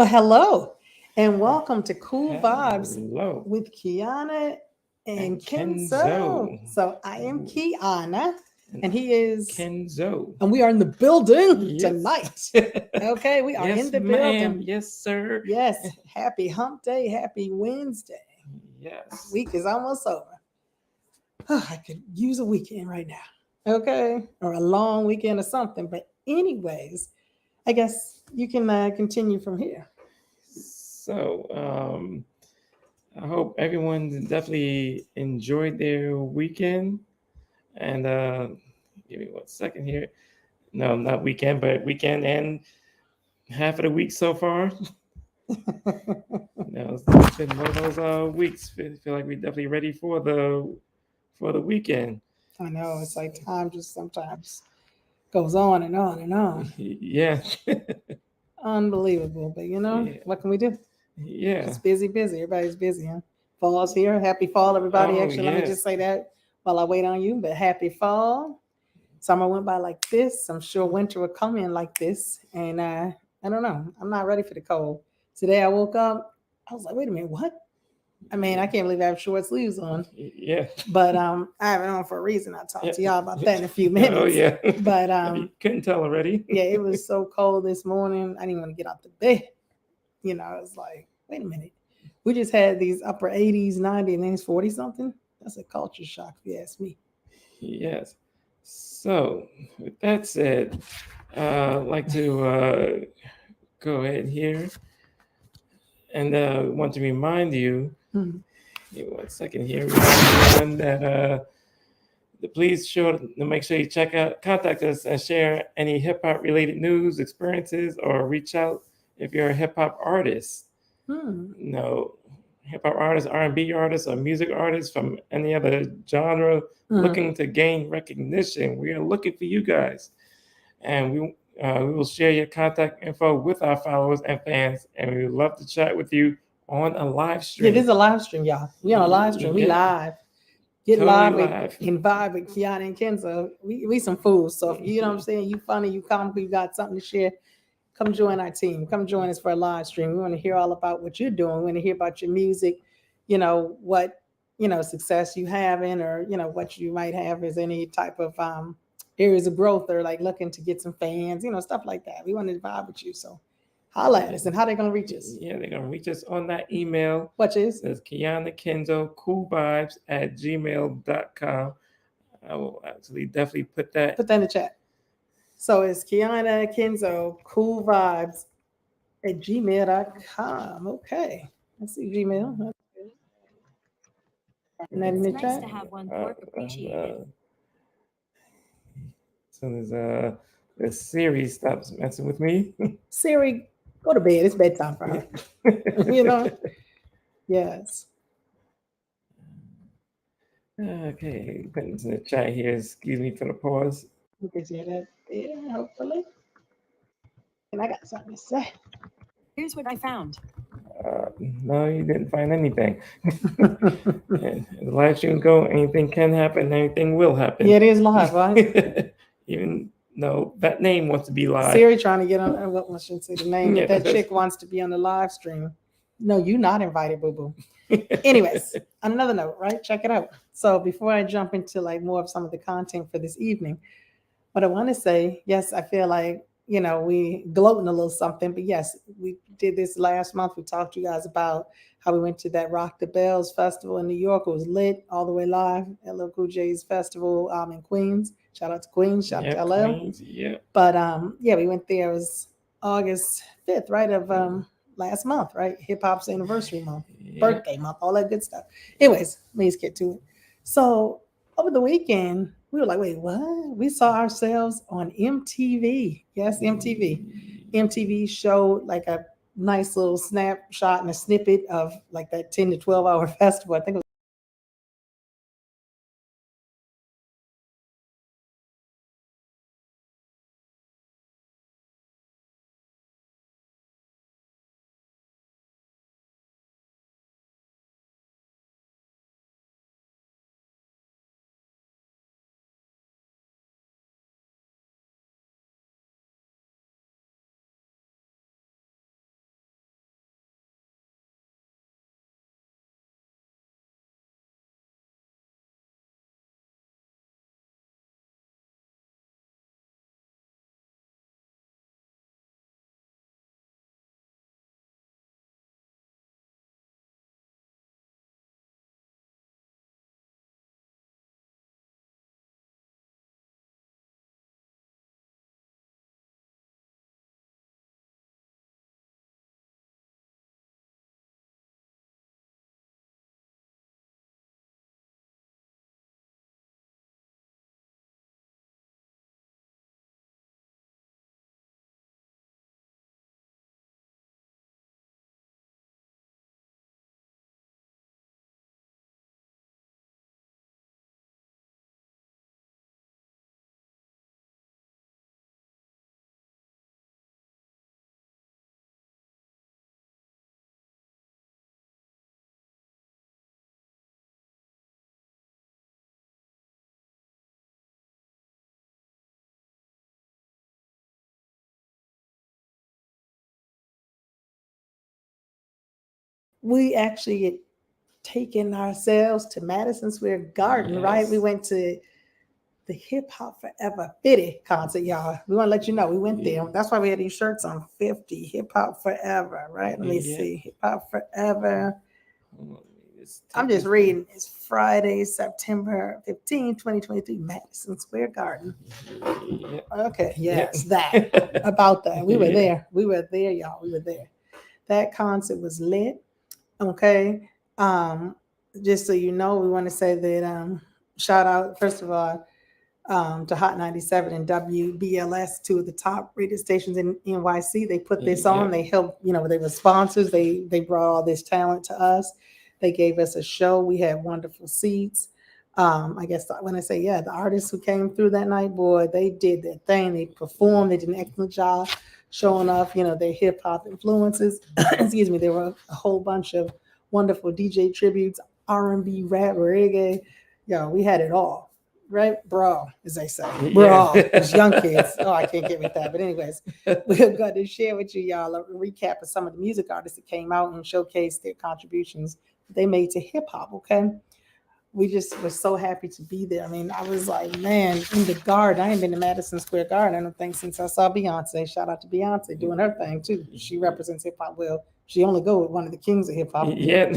Well, hello, and welcome to Kool Vybez Hello. with Kiana and And Kenzo. Kenzo. So I am Kiana, And and he is, Kenzo. and we are in the building Yes. tonight. Okay, we are in Yes, the building. ma'am. Yes, sir. Yes, happy hump day, happy Wednesday. Yes. Week is almost over. I could use a weekend right now. Okay, or a long weekend or something. But, anyways, I guess you can continue from here. So, I hope everyone definitely enjoyed their weekend. And give me 1 second here. No, not weekend, but weekend and half of the week so far. It's been one of those weeks. Feel like we're definitely ready for the weekend. I know it's like time just sometimes goes on and on and on. Yeah, Unbelievable. But yeah, what can we do? yeah. Just busy, busy. Everybody's busy, huh? Fall's here. Happy fall, everybody. Oh Actually, let me yes, just say that while I wait on you. But happy fall. Summer went by like this. I'm sure winter will come in like this. And I don't know. I'm not ready for the cold. Today I woke up. I was like, wait a minute, what? I mean, I can't believe I have short sleeves on. yeah. But I have it on for a reason. I'll talk Yeah. to y'all about that in a few Oh minutes. yeah. But If you couldn't tell already. yeah, it was so cold this morning. I didn't want to get out the bed. I was like, wait a minute. We just had these upper 80s, 90s, and then it's 40 something. That's a culture shock, if you ask me. Yes. So, with that said, I'd like to go ahead here and want to remind you. Mhm. Give me 1 second here. Remind everyone that please sure to make sure you contact us and share any hip hop related news, experiences, or reach out if you're a hip hop artist. Hmm. No, hip hop artists, R&B artists, or music artists from any other genre Mhm. looking to gain recognition. We are looking for you guys, and we will share your contact info with our followers and fans, and we would love to chat with you on a live Yeah, this stream. is a live stream, y'all. We on a live stream. We Yeah, live. Get totally live with live. and vibe with Kiana and Kenzo. We some fools. So if you know what I'm saying, you funny, you comical, you got something to share, come join our team. Come join us for a live stream. We want to hear all about what you're doing. We want to hear about your music, what success you having, or what you might have as any type of areas of growth, or like looking to get some fans, stuff like that. We want to vibe with you. So holla at us. And how they gonna reach us? Yeah, they're gonna reach us on that email. What is? Says Kiana Kenzo coolvibes at gmail.com. I will actually definitely put that. Put that in the chat. So it's Kiana Kenzo Cool Vibes at gmail.com. Okay. Let's see Gmail. And that in the It's nice chat. to have one's Uh, work appreciated. as soon as the series stops messing with me. Siri, go to bed. It's bedtime for her. you know? Yes. Okay, putting this in the chat here. Excuse me for the pause. You can see that there, hopefully. And I got something to say. Here's what I found. Uh, no, you didn't find anything. And the live streams go, anything can happen, anything will happen. Yeah, it is live, right? Even though that name wants to be live. Siri trying to get on, well, I shouldn't say the name, but Yeah. that chick wants to be on the live stream. No, you not invited, boo boo. Anyways, on another note, right? Check it out. So before I jump into like more of some of the content for this evening, what I want to say, yes, I feel like, we gloating a little something, but yes, we did this last month. We talked to you guys about how we went to that Rock the Bells festival in New York. It was lit all the way live at LL Cool J's festival in Queens. Shout out to Queens, shout out Yeah, to LL. Queens, yeah. But yeah, we went there. It was August 5th, right, of last month, right? Hip hop's anniversary month, Yeah. birthday month, all that good stuff. Anyways, let me just get to it. So over the weekend, we were like, wait, what? We saw ourselves on MTV. Yes, MTV. MTV showed like a nice little snapshot and a snippet of like that 10 to 12 hour festival. I think it was we actually had taken ourselves to Madison Square Garden, right? We Yes. went to the Hip Hop Forever 50 concert, y'all. We want to let you know we went there. That's why we had these shirts on 50, Hip Hop Forever, right? Let me Yeah. see. Hip Hop Forever. Hold on, let me I'm take just this reading. It's Friday, September 15, 2023, Madison Square Garden. down. Yeah. Okay, Yeah. yes, that. About that. We were Yeah. there. We were there, y'all. We were there. That concert was lit. Okay. Just so you know, we want to say that shout out, first of all, to Hot 97 and WBLS, two of the top rated stations in NYC. They put this on. Yeah. They helped, they were sponsors. They brought all this talent to us. They gave us a show. We had wonderful seats. I guess when I say, the artists who came through that night, boy, they did their thing. They performed. They did an excellent job showing off, their hip hop influences. Excuse me. There were a whole bunch of wonderful DJ tributes, R&B, rap, reggae. We had it all. Right, bro, as they say, bro, these young kids. Oh, I can't get with that. But anyways, we're going to share with you, y'all, a recap of some of the music artists that came out and showcased their contributions they made to hip hop. Okay, we just were so happy to be there. I mean, I was like, man, in the garden. I ain't been to Madison Square Garden, I don't think, since I saw Beyonce. Shout out to Beyonce doing her thing too. She represents hip hop well. She only go with one of the kings of hip hop. Yeah.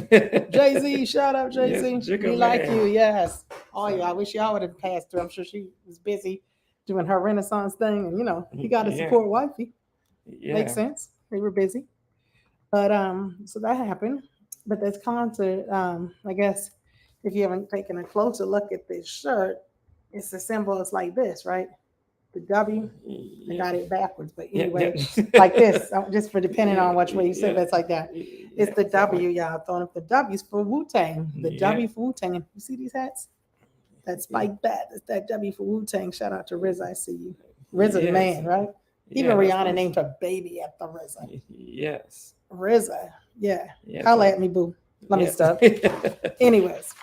Jay-Z, shout out Jay-Z. Yes, Jigga We like man. you, yes. Oh yeah, I wish y'all would have passed through. I'm sure she was busy doing her Renaissance thing, and he got to Yeah. support wifey. Yeah. Makes sense. They were busy, but so that happened. But this concert, I guess, if you haven't taken a closer look at this shirt, it's the symbol. It's like this, right? The W. I got it backwards, but anyway, like this, just for depending on which way you say it, but it's like that. It's the W, y'all. Throwing up the W's for Wu-Tang. The W for Wu-Tang. You see these hats? That spike bat. It's that W for Wu-Tang. Shout out to RZA. I see you. RZA the man, right? Even Rihanna named her baby after RZA. Yes. RZA. Yeah. Yes. Holla at me, boo. Let me stop. Anyways.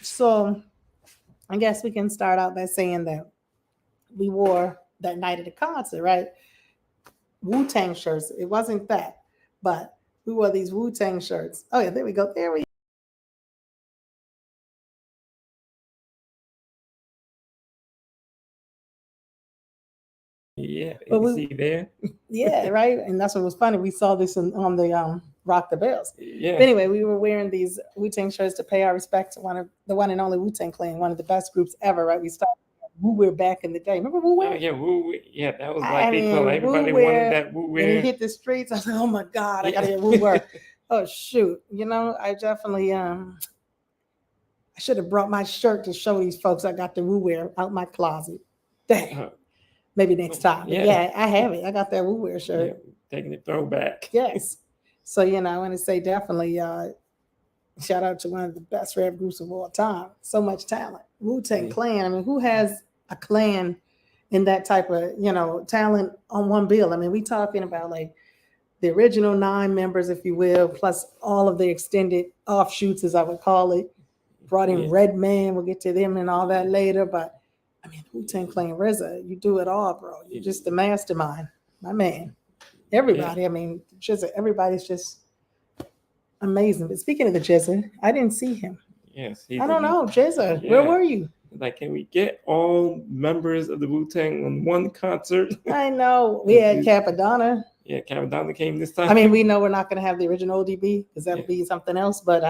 So I guess we can start out by saying that we wore that night at the concert, right? Wu-Tang shirts. It wasn't that, but we wore these Wu-Tang shirts. Oh yeah, there we go. There we go. Yeah, But you see there? Yeah, right. And that's what was funny. We saw this on the Rock the Bells. Yeah. But anyway, we were wearing these Wu-Tang shirts to pay our respect to the one and only Wu-Tang Clan, one of the best groups ever, right? We started Wu-Wear back in the day. Remember Wu-Wear? Oh, yeah, Wu. Yeah, that was I like they call mean, everybody Wu-Wear, wanted that Wu. when he hit the streets, I was like, oh my God, I gotta get Wu-Wear. Oh shoot. I definitely I should have brought my shirt to show these folks I got the Wu-Wear out my closet. Dang. Maybe next time. But yeah, I have it. I got that Wu-Wear shirt. Yeah, taking it throwback. Yes. So, I want to say definitely shout out to one of the best rap groups of all time. So much talent. Wu-Tang Clan. I mean, who has a clan in that type of, talent on one bill? I mean, we talking about like the original 9 members, if you will, plus all of the extended offshoots, as I would call it. Brought in Redman. We'll get to them and all that later. But I mean, Wu-Tang Clan, RZA, you do it all, bro. You're just the mastermind, my man. Everybody, I mean, Jizza, everybody's just amazing. But speaking of the Jizza, I didn't see him. Yes. I don't know, Jizza, where were you? Like, can we get all members of the Wu-Tang on one concert? I know. We had Capadonna. Yeah, Capadonna came this time. I mean, we know we're not going to have the original ODB because that would be something else. But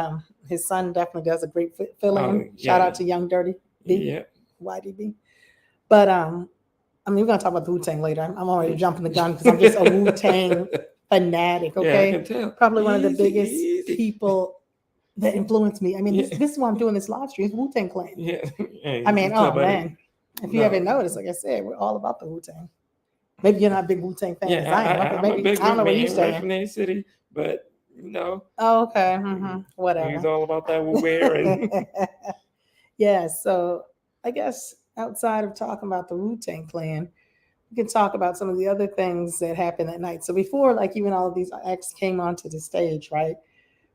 his son definitely does a great fill-in. Shout out to Young Dirty B, YDB. But I mean, we're gonna talk about the Wu-Tang later. I'm already jumping the gun because I'm just a Wu-Tang fanatic. Okay, I can tell. Probably one of the biggest people that influenced me. I mean, this is why I'm doing this live stream. It's Wu-Tang Clan. Yeah. I mean, oh man, if you haven't noticed, like I said, we're all about the Wu-Tang. Maybe you're not a big Wu-Tang fan. Yeah, I'm a big I don't know where you stand. from the city, but Oh, okay, whatever. He's all about that Wu-Wear and yeah. So I guess outside of talking about the Wu-Tang Clan, we can talk about some of the other things that happened that night. So before, like, even all of these acts came onto the stage, right?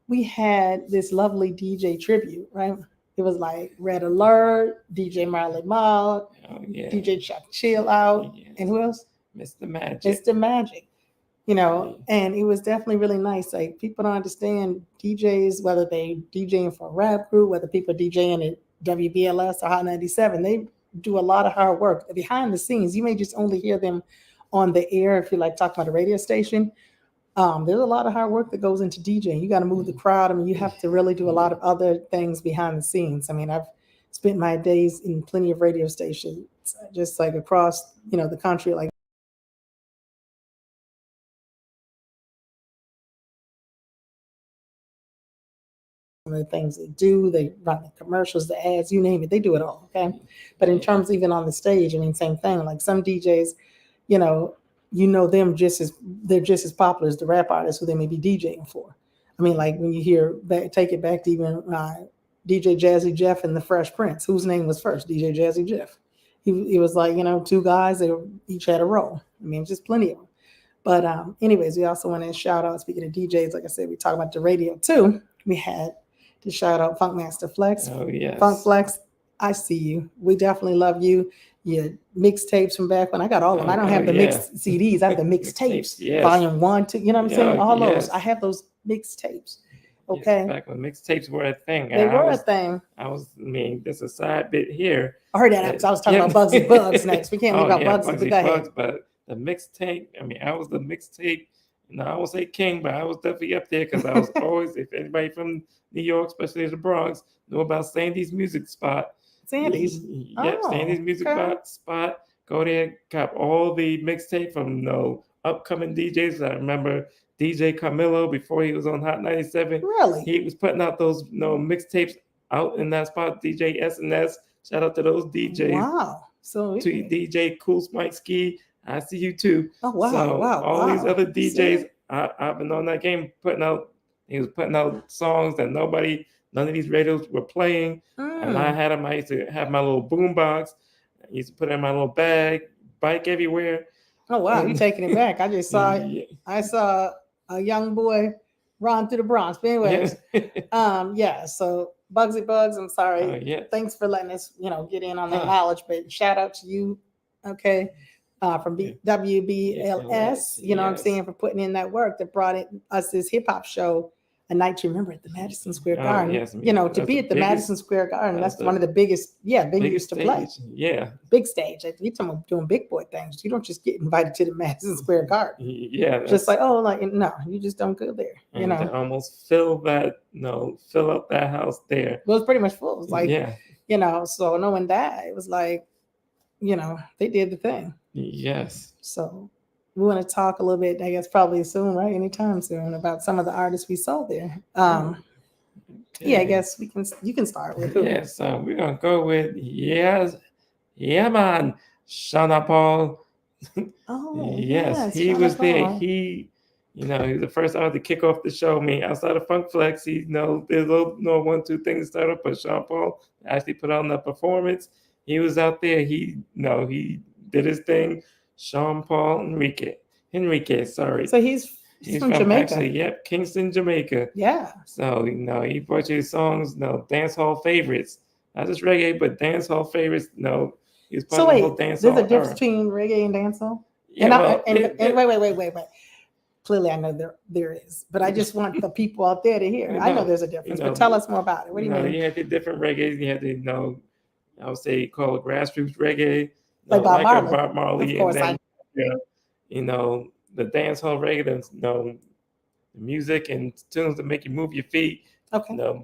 We had this lovely DJ tribute, right? It was like Red Alert, DJ Marley Marl, DJ Chuck Chill Out, and who else? Mr. Magic. Mr. Magic. you know, and it was definitely really nice. Like people don't understand DJs, whether they DJing for a rap group, whether people DJing at WBLS or Hot 97, they do a lot of hard work behind the scenes. You may just only hear them on the air if you like talking about a radio station. There's a lot of hard work that goes into DJing. You got to move the crowd. I mean, you have to really do a lot of other things behind the scenes. I mean, I've spent my days in plenty of radio stations, just like across, the country, like the things they do. They run the commercials, the ads, you name it. They do it all. Okay. But in terms, even on the stage, I mean, same thing. Like some DJs, you know, them they're just as popular as the rap artists who they may be DJing for. I mean, like when you hear take it back to even DJ Jazzy Jeff and the Fresh Prince, whose name was first? DJ Jazzy Jeff. He was like, two guys, they each had a role. I mean, just plenty of them. But anyways, we also want to shout out, speaking of DJs, like I said, we talk about the radio too. We had to shout out Funkmaster Flex. Oh, yes. Funk Flex, I see you. We definitely love you. Your mixtapes from back when I got all of them. I don't have the mixed CDs. I have the mixtapes. Yes. Volume 1, 2, you know what I'm saying? All yes. those. I have those mixtapes. Okay. Yes, back when mixtapes were a thing. They were a thing. There's a side bit here. I heard that. I was talking about Bugsy Bugs next. We can't leave out Bugsy, but go ahead. But the mixtape, I was the mixtape, I won't say king, but I was definitely up there because I was always, if anybody from New York, especially the Bronx, know about Sandy's Music Spot. Sandy's? Yep, Sandy's Music Spot. Go there, cop all the mixtape from upcoming DJs. I remember DJ Carmelo before he was on Hot 97. Really? He was putting out those mixtapes out in that spot. DJ SNS. Shout out to those DJs. Wow. So to DJ Cool Spike Ski. I see you too. Oh wow. So wow. all these other DJs, I've been on that game he was putting out songs that none of these radios were playing. And I used to have my little boom box. I used to put it in my little bike everywhere. Oh wow, you're taking it back. I just saw I saw a young boy run through the Bronx. But anyways, so Bugsy Bugs, I'm sorry. Thanks for letting us, get in on that knowledge. But shout out to you, okay, from WBLS, you know what I'm saying, for putting in that work that brought us this hip hop show a night to remember at the Madison Square Garden. Yes, to be at the Madison Square Garden, that's one of the biggest, venues to play. Yeah. Big stage. Like, you're talking about doing big boy things. You don't just get invited to the Madison Square Garden. Yeah. Just like, no, you just don't go there. And to almost fill up that house there. Well, it's pretty much full. It's like, so knowing that, it was like, they did the thing. Yes. So we want to talk a little bit, I guess probably soon, right? Anytime soon, about some of the artists we saw there. I guess you can start with who? Yeah, so we're gonna go with man, Sean Paul. Yes, he was there. He was the first artist to kick off the show. Outside of Funk Flex, there's no 1-2 things start up, but Sean Paul actually put on the performance. He was out there. He did his thing. Sean Paul Henrique, sorry. So he's from Jamaica. Actually, Kingston, Jamaica. Yeah. So, he brought you songs, dance hall favorites. Not just reggae, but dance hall favorites. He was part of the whole dance hall. There's a difference between reggae and dance hall? Yeah, wait. Clearly, I know there is, but I just want the people out there to hear. I know there's a difference, but tell us more about it. What do you mean? You had the different reggaes. You had the, I would say, call it grassroots reggae. Like Bob Marley. Of course, and then, the dance hall reggae, the music and tunes that make you move your feet. Okay.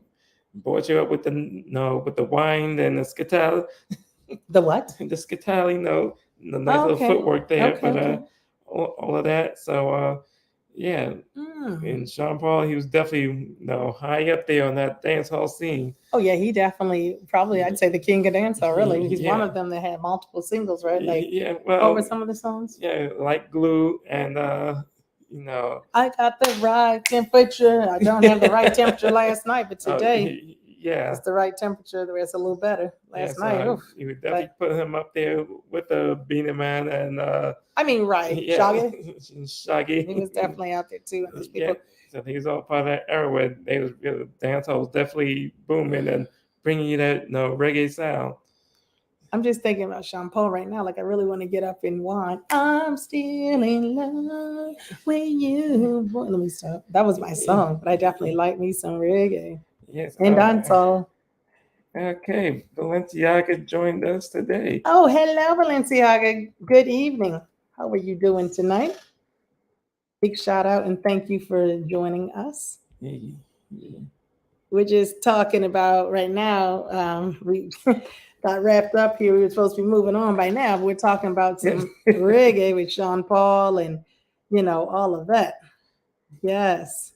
Brought you up with the wine and the skital. The what? The skital, the nice little footwork there. Okay. All of that. So, and Sean Paul, he was definitely high up there on that dance hall scene. Oh yeah, he definitely probably I'd say the king of dance hall. Really, he's one of them that had multiple singles, right? Like over some of the songs. Yeah, like Glue and I got the right temperature. I don't have the right temperature last night, but today it's the right temperature. The way it's a little better last night. You would definitely put him up there with the Beanie Man and Shaggy. He was definitely out there too. And those people. So he was all part of that era where the dance hall was definitely booming and bringing you that reggae sound. I'm just thinking about Sean Paul right now. Like I really want to get up and whine. I'm still in love with you. Boy, let me stop. That was my song, but I definitely like me some reggae Yes. and dancehall. Okay, Balenciaga joined us today. Oh, hello, Balenciaga. Good evening. How are you doing tonight? Big shout out and thank you for joining us. Yeah. We're just talking about right now. We got wrapped up here. We were supposed to be moving on by now, but we're talking about some reggae with Sean Paul and all of that. Yes.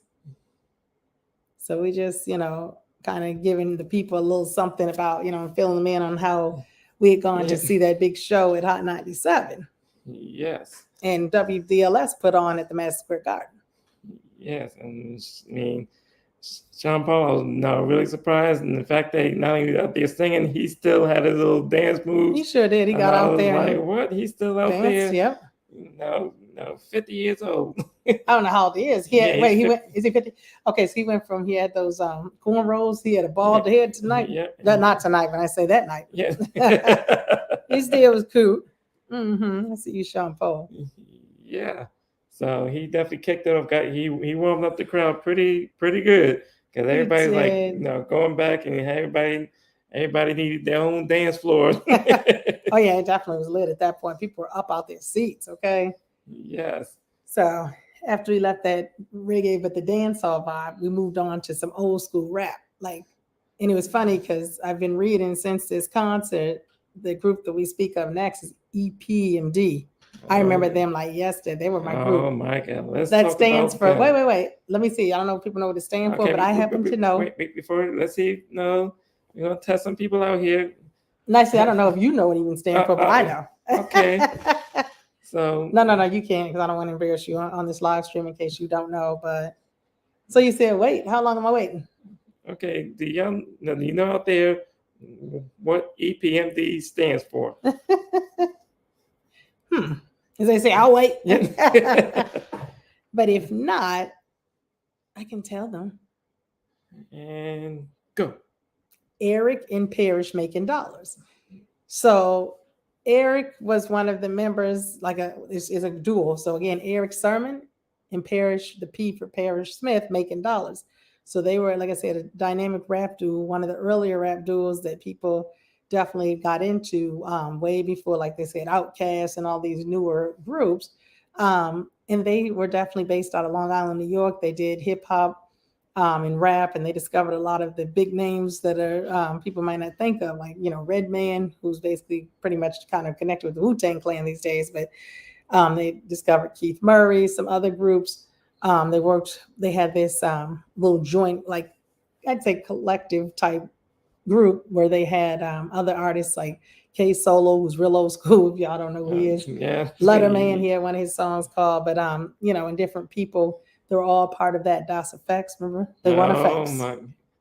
So we just kind of giving the people a little something about filling them in on how we had gone to see that big show at Hot 97. Yes. And WDLS put on at the Madison Square Garden. Yes, and I mean, Sean Paul was really surprised, and the fact that not only out there singing, he still had his little dance moves. He sure did. He got out there. Like, what? He's still out danced, there? Yep. No, 50 years old. I don't know how old he is. He went. Is he 50? Okay, so he went from he had those cornrows. He had a bald head tonight. Yeah. Not tonight. When I say that night. Yeah. He still was cool. I see you, Sean Paul. Yeah. So he definitely kicked it off. He warmed up the crowd pretty good because everybody's like going back and everybody needed their own dance floor. Oh yeah, it definitely was lit at that point. People were up out their seats. Okay. Yes. So after we left that reggae but the dancehall vibe, we moved on to some old school rap. And it was funny because I've been reading since this concert. The group that we speak of next is EPMD. I remember them like yesterday. They were my group. Oh my God! That stands for wait. Let me see. I don't know if people know what it stands for, but I happen to know. Wait, before let's see. No, we're gonna test some people out here. Nicely, I don't know if you know what it even stands for, but I know. Okay. So no, you can't because I don't want to embarrass you on this live stream in case you don't know. But so you said, wait, how long am I waiting? Okay, do you know out there what EPMD stands for? As they say, I'll wait. But if not, I can tell them. And go. Eric and Parrish making dollars. So Eric was one of the members, is a duo. So again, Eric Sermon and Parrish, the P for Parrish Smith, making dollars. So they were, like I said, a dynamic rap duo, one of the earlier rap duos that people definitely got into way before, like they said, Outkast and all these newer groups. And they were definitely based out of Long Island, New York. They did hip hop and rap, and they discovered a lot of the big names that are people might not think of, like Redman, who's basically pretty much kind of connected with the Wu-Tang Clan these days. But they discovered Keith Murray, some other groups. They had this little joint, like I'd say collective type group where they had other artists like K Solo, who's real old school. If y'all don't know who he is, yeah, Letterman. He had one of his songs called, but and different people. They were all part of that Das Effects. Remember, they won Effects. Oh my,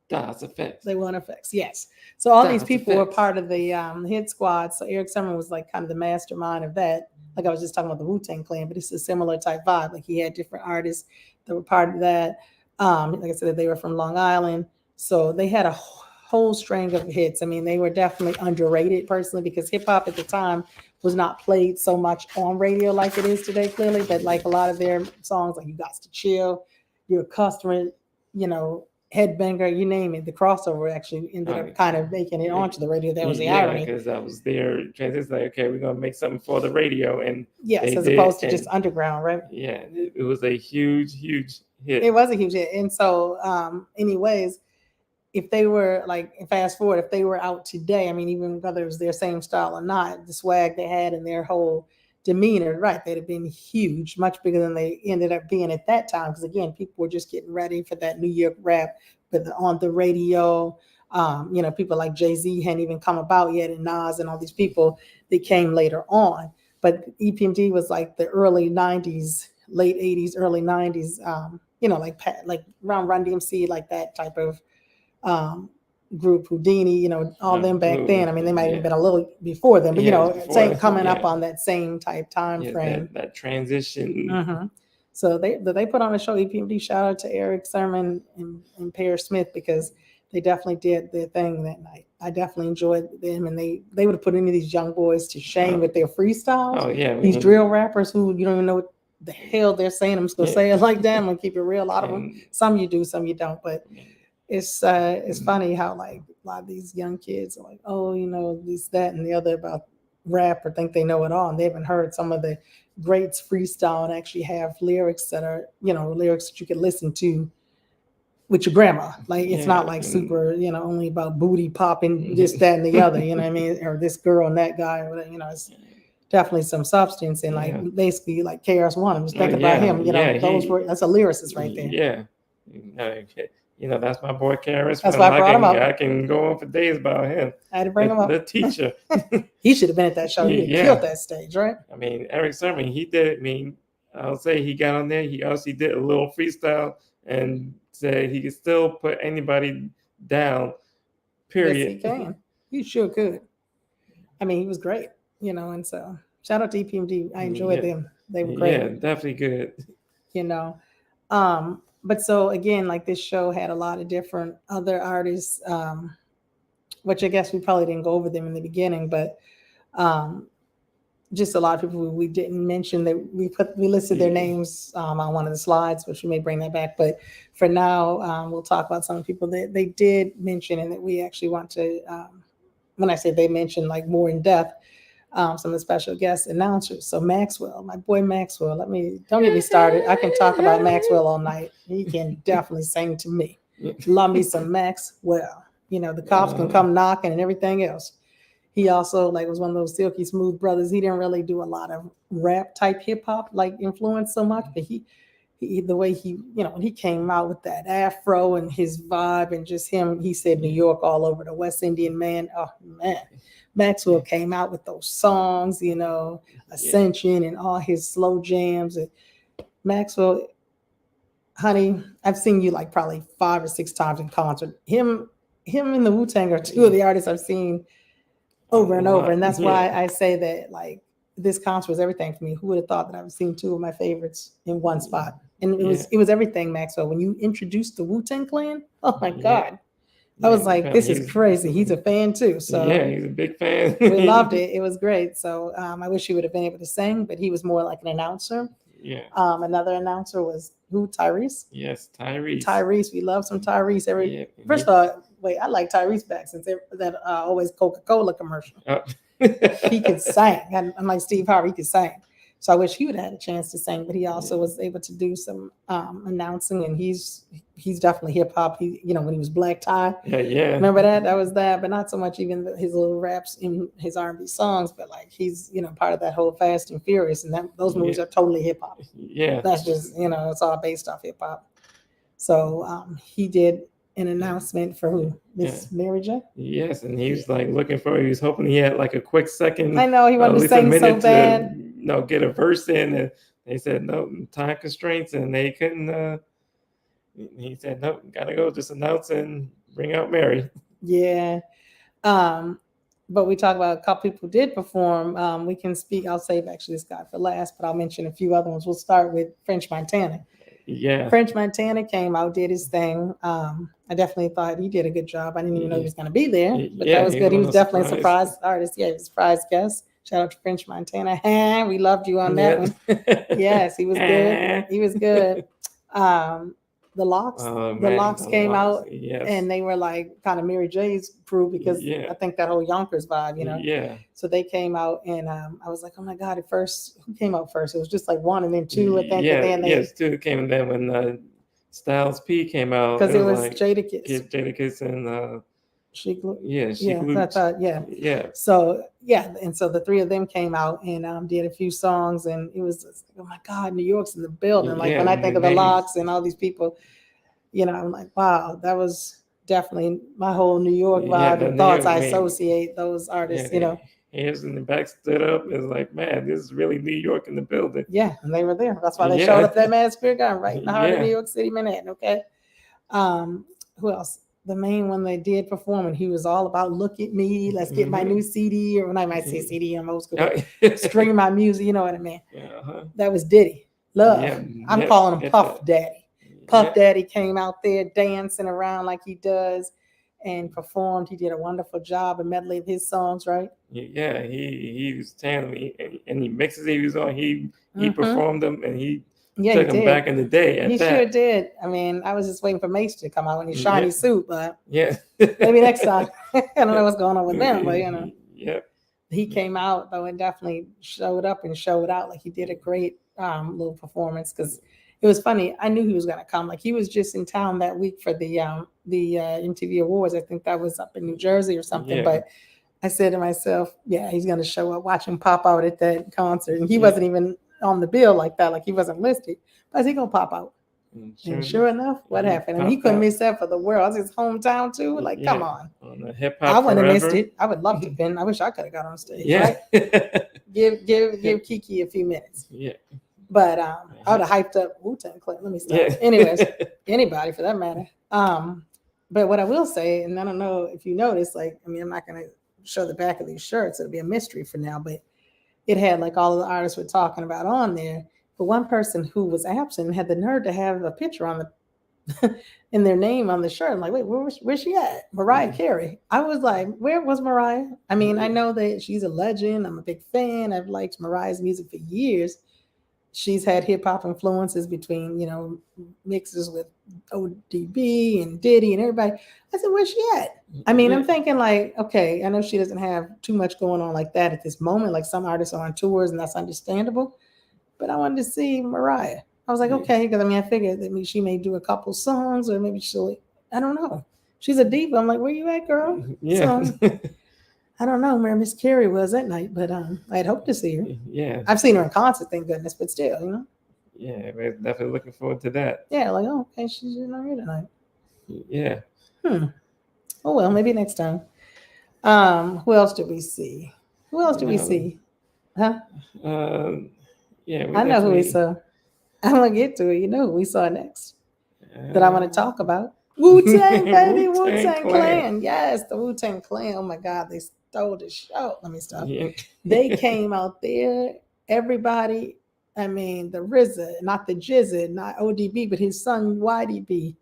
Das Effects. They won Effects. Yes. So all these people were part of the hit squad. So Eric Sermon was like kind of the mastermind of that. Like I was just talking about the Wu-Tang Clan, but it's a similar type vibe. Like he had different artists that were part of that. Like I said, they were from Long Island, so they had a whole string of hits. I mean, they were definitely underrated personally because hip hop at the time was not played so much on radio like it is today, clearly. But like a lot of their songs, like You Got to Chill, You're a Customer, Headbanger, you name it. The crossover actually ended up kind of making it onto the radio. That was the irony. Because that was their transition. Like, okay, we're gonna make something for the radio, and yes, as opposed to just underground, right? Yeah, it was a huge hit. It was a huge hit, and so, anyways, if they were fast forward, if they were out today, I mean, even whether it was their same style or not, the swag they had and their whole demeanor, right, they'd have been huge, much bigger than they ended up being at that time. Because again, people were just getting ready for that New York rap, but on the radio, people like Jay-Z hadn't even come about yet, and Nas and all these people that came later on. But EPMD was like the early 90s, late 80s, early 90s, like around Run DMC, like that type of group, Houdini, all them back then. I mean, they might have been a little before them, but coming up on that same type time frame. That transition. So they put on a show, EPMD. Shout out to Eric Sermon and Parrish Smith, because they definitely did their thing that night. I definitely enjoyed them, and they would have put any of these young boys to shame with their freestyles. Oh yeah, These drill rappers who you don't even know what the hell they're saying. I'm just gonna say it like that. I'm gonna keep it real. A lot of them, some you do, some you don't. But it's funny how like a lot of these young kids are like, oh, you know, this, that, and the other about rap, or think they know it all, and they haven't heard some of the greats freestyle and actually have lyrics that are, you know, lyrics that you can listen to with your grandma. Like it's not like super, you know, only about booty popping, this, that, and the other, you know what I mean? Or this girl and that guy, or whatever, you know, it's definitely some substance and like basically like KRS-One. I'm just thinking about him, you know, that's a lyricist right there. Yeah. You know, that's my boy KRS. That's why I brought him up. I can go on for days about him. I had to bring him up. The teacher. He should have been at that show. He killed that stage, right? I mean, Eric Sermon, he did. I mean, I'll say he got on there. He also did a little freestyle and said he could still put anybody down. Period. Yes, he can. He sure could. I mean, he was great, you know, and so shout out to EPMD. I enjoyed them. They were great. Yeah, definitely good. You know, but so again, like this show had a lot of different other artists, which I guess we probably didn't go over them in the beginning, but just a lot of people we didn't mention that we listed their names on one of the slides, which we may bring that back. But for now, we'll talk about some of the people that they did mention and that we actually want to, when I say they mentioned like more in depth, some of the special guest announcers. So Maxwell, my boy Maxwell, don't get me started. I can talk about Maxwell all night. He can definitely sing to me. Love me some Maxwell. You know, the cops can come knocking and everything else. He also like was one of those silky smooth brothers. He didn't really do a lot of rap type hip hop like influence so much, but he the way he, you know, when he came out with that afro and his vibe and just him, he said New York all over, the West Indian man. Oh man, Maxwell came out with those songs, you know, Ascension and all his slow jams. And Maxwell, honey, I've seen you like probably 5 or 6 times in concert. Him and the Wu-Tang are 2 of the artists I've seen over and over. And that's why I say that like this concert was everything for me. Who would have thought that I would seen 2 of my favorites in one spot? And it was everything, Maxwell. When you introduced the Wu-Tang Clan, oh my God. I was like, this is crazy. He's a fan too. So yeah, he's a big fan. We loved it. It was great. So I wish he would have been able to sing, but he was more like an announcer. Yeah. Another announcer was who? Tyrese? Yes, Tyrese. Tyrese. We love some Tyrese. First of all, wait, I like Tyrese back since that always Coca-Cola commercial. He could sing. Unlike Steve Harvey, he could sing. So I wish he would have had a chance to sing, but he also was able to do some announcing, and he's definitely hip hop. He, you know, when he was Black Tie. Yeah. Remember that? That was that, but not so much even his little raps in his R&B songs, but like he's, you know, part of that whole Fast and Furious, and those movies are totally hip hop. Yeah. That's just, you know, it's all based off hip hop. So he did an announcement for who? Miss Mary J? Yes, and he was like looking for, he was hoping he had like a quick second. I know, he wanted to sing so bad. Get a verse in, and they said no, time constraints, and they couldn't. He said no, gotta go, just announce and bring out Mary. Yeah, but we talk about a couple people who did perform. We can speak. I'll save actually this guy for last, but I'll mention a few other ones. We'll start with French Montana. Yeah, French Montana came out, did his thing. I definitely thought he did a good job. I didn't even know he was going to be there, but that was good. He was definitely a surprise artist. Yeah, he was a surprise guest. Shout out to French Montana. We loved you on that one. Yes, he was good. He was good. The Locks came out, and they were like kind of Mary J's crew because I think that whole Yonkers vibe, you know. Yeah. So they came out, and I was like, oh my God! At first, who came out first? It was just like 1 and then 2. I think. Yes, 2 came, and then when Styles P came out, because it was like Jadakiss and She Yeah. So and so the 3 of them came out and did a few songs, and it was just, oh my God, New York's in the building. Like when I think of the Locks and all these people, you know, I'm like, wow, that was definitely my whole New York vibe and thoughts. I associate those artists, you know. Hands in the back stood up. It was like, man, this is really New York in the building. Yeah, and they were there. That's why they showed up that Madison Square Garden right in the heart of New York City, Manhattan. Okay. Who else? The main one they did perform, and he was all about "Look at Me, let's get my new CD," or when I might say CD, I'm old school. Stream my music, you know what I mean? That was Diddy. Love. I'm calling him Puff Daddy. Puff Daddy came out there dancing around like he does. and performed. He did a wonderful job and medley of his songs, right? Yeah, he was telling me, and he mixes he was on. He Mhm. performed them, and he Yeah, took he them did. back in the day. At He that. sure did. I mean, I was just waiting for Mace to come out in his shiny Yeah. suit, but Yeah. maybe next time. I don't know what's going on with them, but Yep. he came out though and definitely showed up and showed out. Like he did a great little performance because it was funny. I knew he was gonna come. Like he was just in town that week for the MTV Awards. I think that was up in New Jersey or something. Yeah. But I said to myself, yeah, he's gonna show up. Watch him pop out at that concert, and he Yeah. wasn't even on the bill like that. Like he wasn't listed, but he gonna pop out. Sure And sure enough, what he happened? And he popped couldn't out. miss that for the world. It's his hometown too. Like, come on. On the hip hop I wouldn't have missed forever. it. I would love to been. I wish I could have got on stage. Yeah. Right? Give Kiki a few minutes. Yeah. But I would have hyped up Wu-Tang Clan. Let me stop. Yeah. Anyways, anybody for that matter. But what I will say, and I don't know if you noticed, like, I mean, I'm not gonna show the back of these shirts. It'll be a mystery for now, but it had like all of the artists we're talking about on there. But one person who was absent had the nerve to have a picture on the in their name on the shirt. I'm like, wait, where's she at? Mariah Carey. I was like, where was Mariah? I mean, I know that she's a legend. I'm a big fan. I've liked Mariah's music for years. She's had hip hop influences between, mixes with ODB and Diddy and everybody. I said, where's she at? I mean, I'm thinking like, okay, I know she doesn't have too much going on like that at this moment. Like some artists are on tours and that's understandable. But I wanted to see Mariah. I was like, okay, because I mean, I figured that she may do a couple songs or maybe she'll, I don't know. She's a diva. I'm like, where you at, girl? Yeah. So, I don't know where Miss Carey was that night, but I'd hope to see her. Yeah. I've seen her in concert, thank goodness, but still, Yeah, we're definitely looking forward to that. Yeah, like, oh, okay, she's not here tonight. Yeah. Oh, well, maybe next time. Who else did we see? We see? Huh? Yeah. I know who we saw. I'm going to get to it. You know who we saw next that I want to talk about. Wu-Tang, baby, Wu-Tang Clan. Yes, the Wu-Tang Clan. Oh, my God, they stole the show. Let me stop. Yeah. They came out there. Everybody, I mean, the RZA, not the Jizza, not ODB, but his son YDB.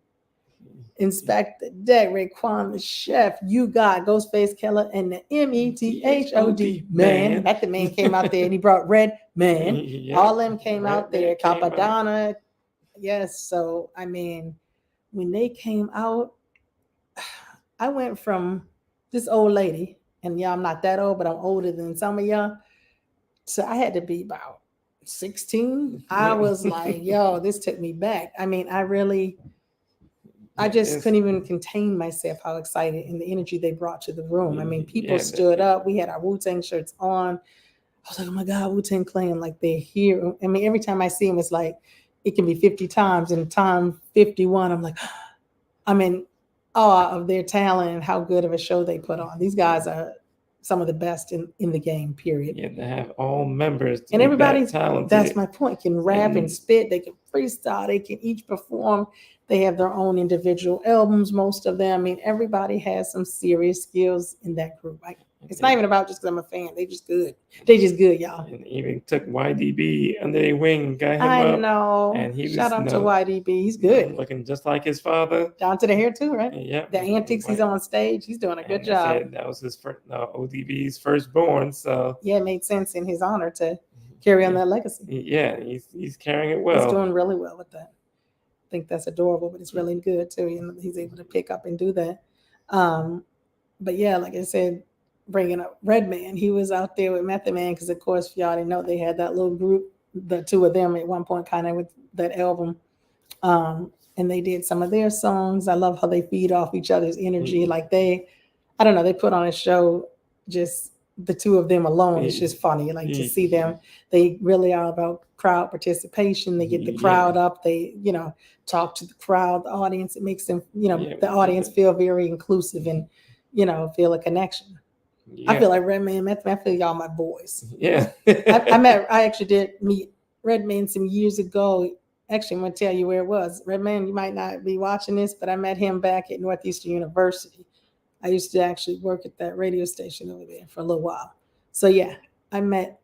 Inspector Deck, Raekwon the Chef, You Got Ghostface Killer, and the METHOD man. That the man came out there and he brought Red Man. Yeah. All them came out there. came out. Capadonna. Yes. So, I mean, when they came out, I went from this old lady, and y'all, I'm not that old, but I'm older than some of y'all. So I had to be about 16. I was like, yo, this took me back. I mean, I just couldn't even contain myself how excited and the energy they brought to the room. I mean, people stood up. We had our Wu-Tang shirts on. I was like, oh my God, Wu-Tang Clan, like they're here. I mean, every time I see them, it's like, it can be 50 times. And time 51, I'm like, I'm in awe of their talent and how good of a show they put on. These guys are some of the best in the game, period. Yeah, they have all members. And everybody's talented. That's my point. Can rap and spit. They can freestyle. They can each perform. They have their own individual albums, most of them. I mean, everybody has some serious skills in that group. It's not even about just because I'm a fan. They just good. They just good, y'all. And even took YDB under their wing, got him I up. know. And he Shout was, out to YDB. He's good. Looking just like his father. Down to the hair too, right? Yeah. The antics he's on stage. He's doing a good job. That was his first, ODB's firstborn. So yeah, it made sense in his honor to carry on that legacy. Yeah, he's carrying it well. He's doing really well with that. I think that's adorable, but it's really good too. And he's able to pick up and do that. But yeah, like I said, bringing up Redman, he was out there with Method Man because, of course, if y'all didn't know, they had that little group, the two of them at one point, kind of with that album. And they did some of their songs. I love how they feed off each other's energy. Like I don't know, they put on a show, just the two of them alone. It's just funny, like to see them. They really are about crowd participation. They get the crowd up. They, talk to the crowd, the audience. It makes them, the audience feel very inclusive and, feel a connection. Yeah. I feel like Redman, Method Man, I feel y'all my boys. Yeah. I actually did meet Redman some years ago. Actually, I'm going to tell you where it was. Redman, you might not be watching this, but I met him back at Northeastern University. I used to actually work at that radio station over there for a little while. So yeah, I met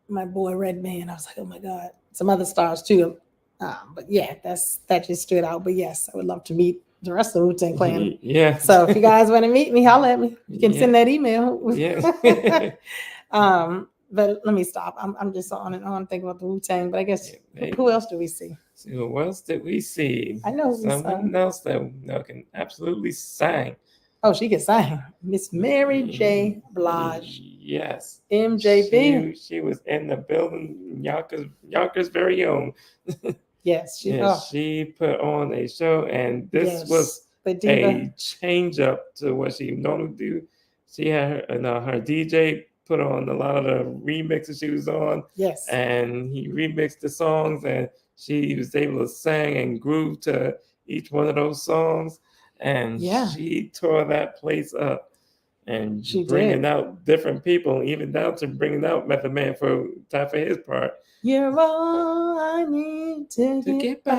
my boy Redman. I was like, oh my God. Some other stars too. But yeah, that just stood out. But yes, I would love to meet the rest of the Wu-Tang Clan. Yeah. So if you guys want to meet me, holla at me. You can send that email. Yeah. But let me stop. I'm just on and on thinking about the Wu-Tang. But I guess Hey, who else do we see? so who else did we see? I know who we saw. Someone else that can absolutely sing. Oh, she can sing. Miss Mary J. Blige. Yes. MJB. She was in the building. Yonkers very own. Yes, she put on a show, and this was the diva. a change up to what she normally do. She had her DJ put on a lot of the remixes she was on. Yes. And he remixed the songs, and she was able to sing and groove to each one of those songs. And she tore that place up. And she bringing out different people, even down to bringing out Method Man for his part. You're all I need to get by.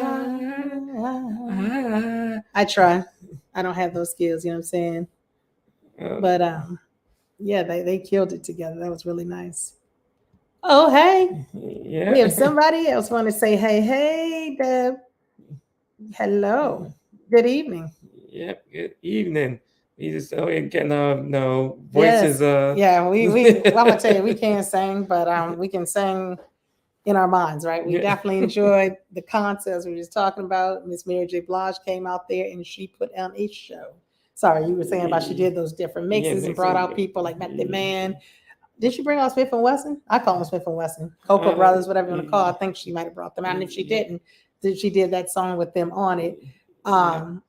I try. I don't have those skills, you know what I'm saying? But yeah, they killed it together. That was really nice. Oh, hey. Yeah. We have somebody else want to say, hey, Deb. Hello. Good evening. Yep, good evening. We just getting voices. Yes. Yeah, I'm gonna tell you, we can't sing, but we can sing in our minds, right? We definitely enjoyed the concerts we were just talking about. Miss Mary J. Blige came out there and she put on a show. Sorry, you were saying about she did those different mixes and brought out people like Method Man. Did she bring out Smith and Wesson? I call them Smith and Wesson, Cocoa Brothers, whatever you want to call it. I think she might have brought them out. And if she didn't, she did that song with them on it.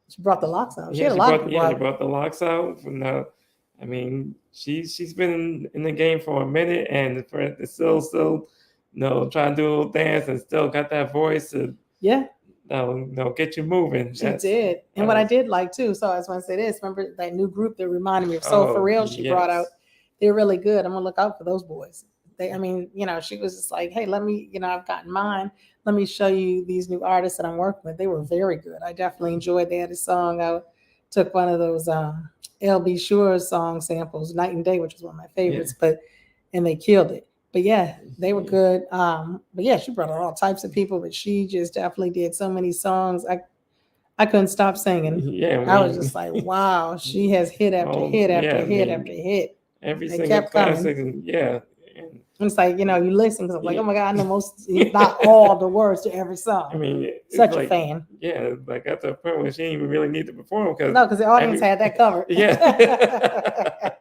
She brought the locks out. She had a lot of people out. She brought the locks out. I mean, she's been in the game for a minute, and for it to still trying to do a little dance and still got that voice to get you moving. She did. And what I did like too, so I just want to say this, remember that new group that reminded me of Soul For Real she brought out? They're really good. I'm gonna look out for those boys. She was just like, hey, let me, I've gotten mine. Let me show you these new artists that I'm working with. They were very good. I definitely enjoyed. They had a song. I took one of those LB Shure song samples, Night and Day, which is one of my favorites, and they killed it. But yeah, they were good. But yeah, she brought out all types of people, but she just definitely did so many songs. I couldn't stop singing. Yeah, I was just like, wow, she has hit after hit after hit after hit. Every single classic, and it's like, you listen because I'm like, oh my God, I know most, if not all the words to every song. I mean, such a fan. Yeah, like at the point where she didn't even really need to perform because the audience had that covered. Yeah.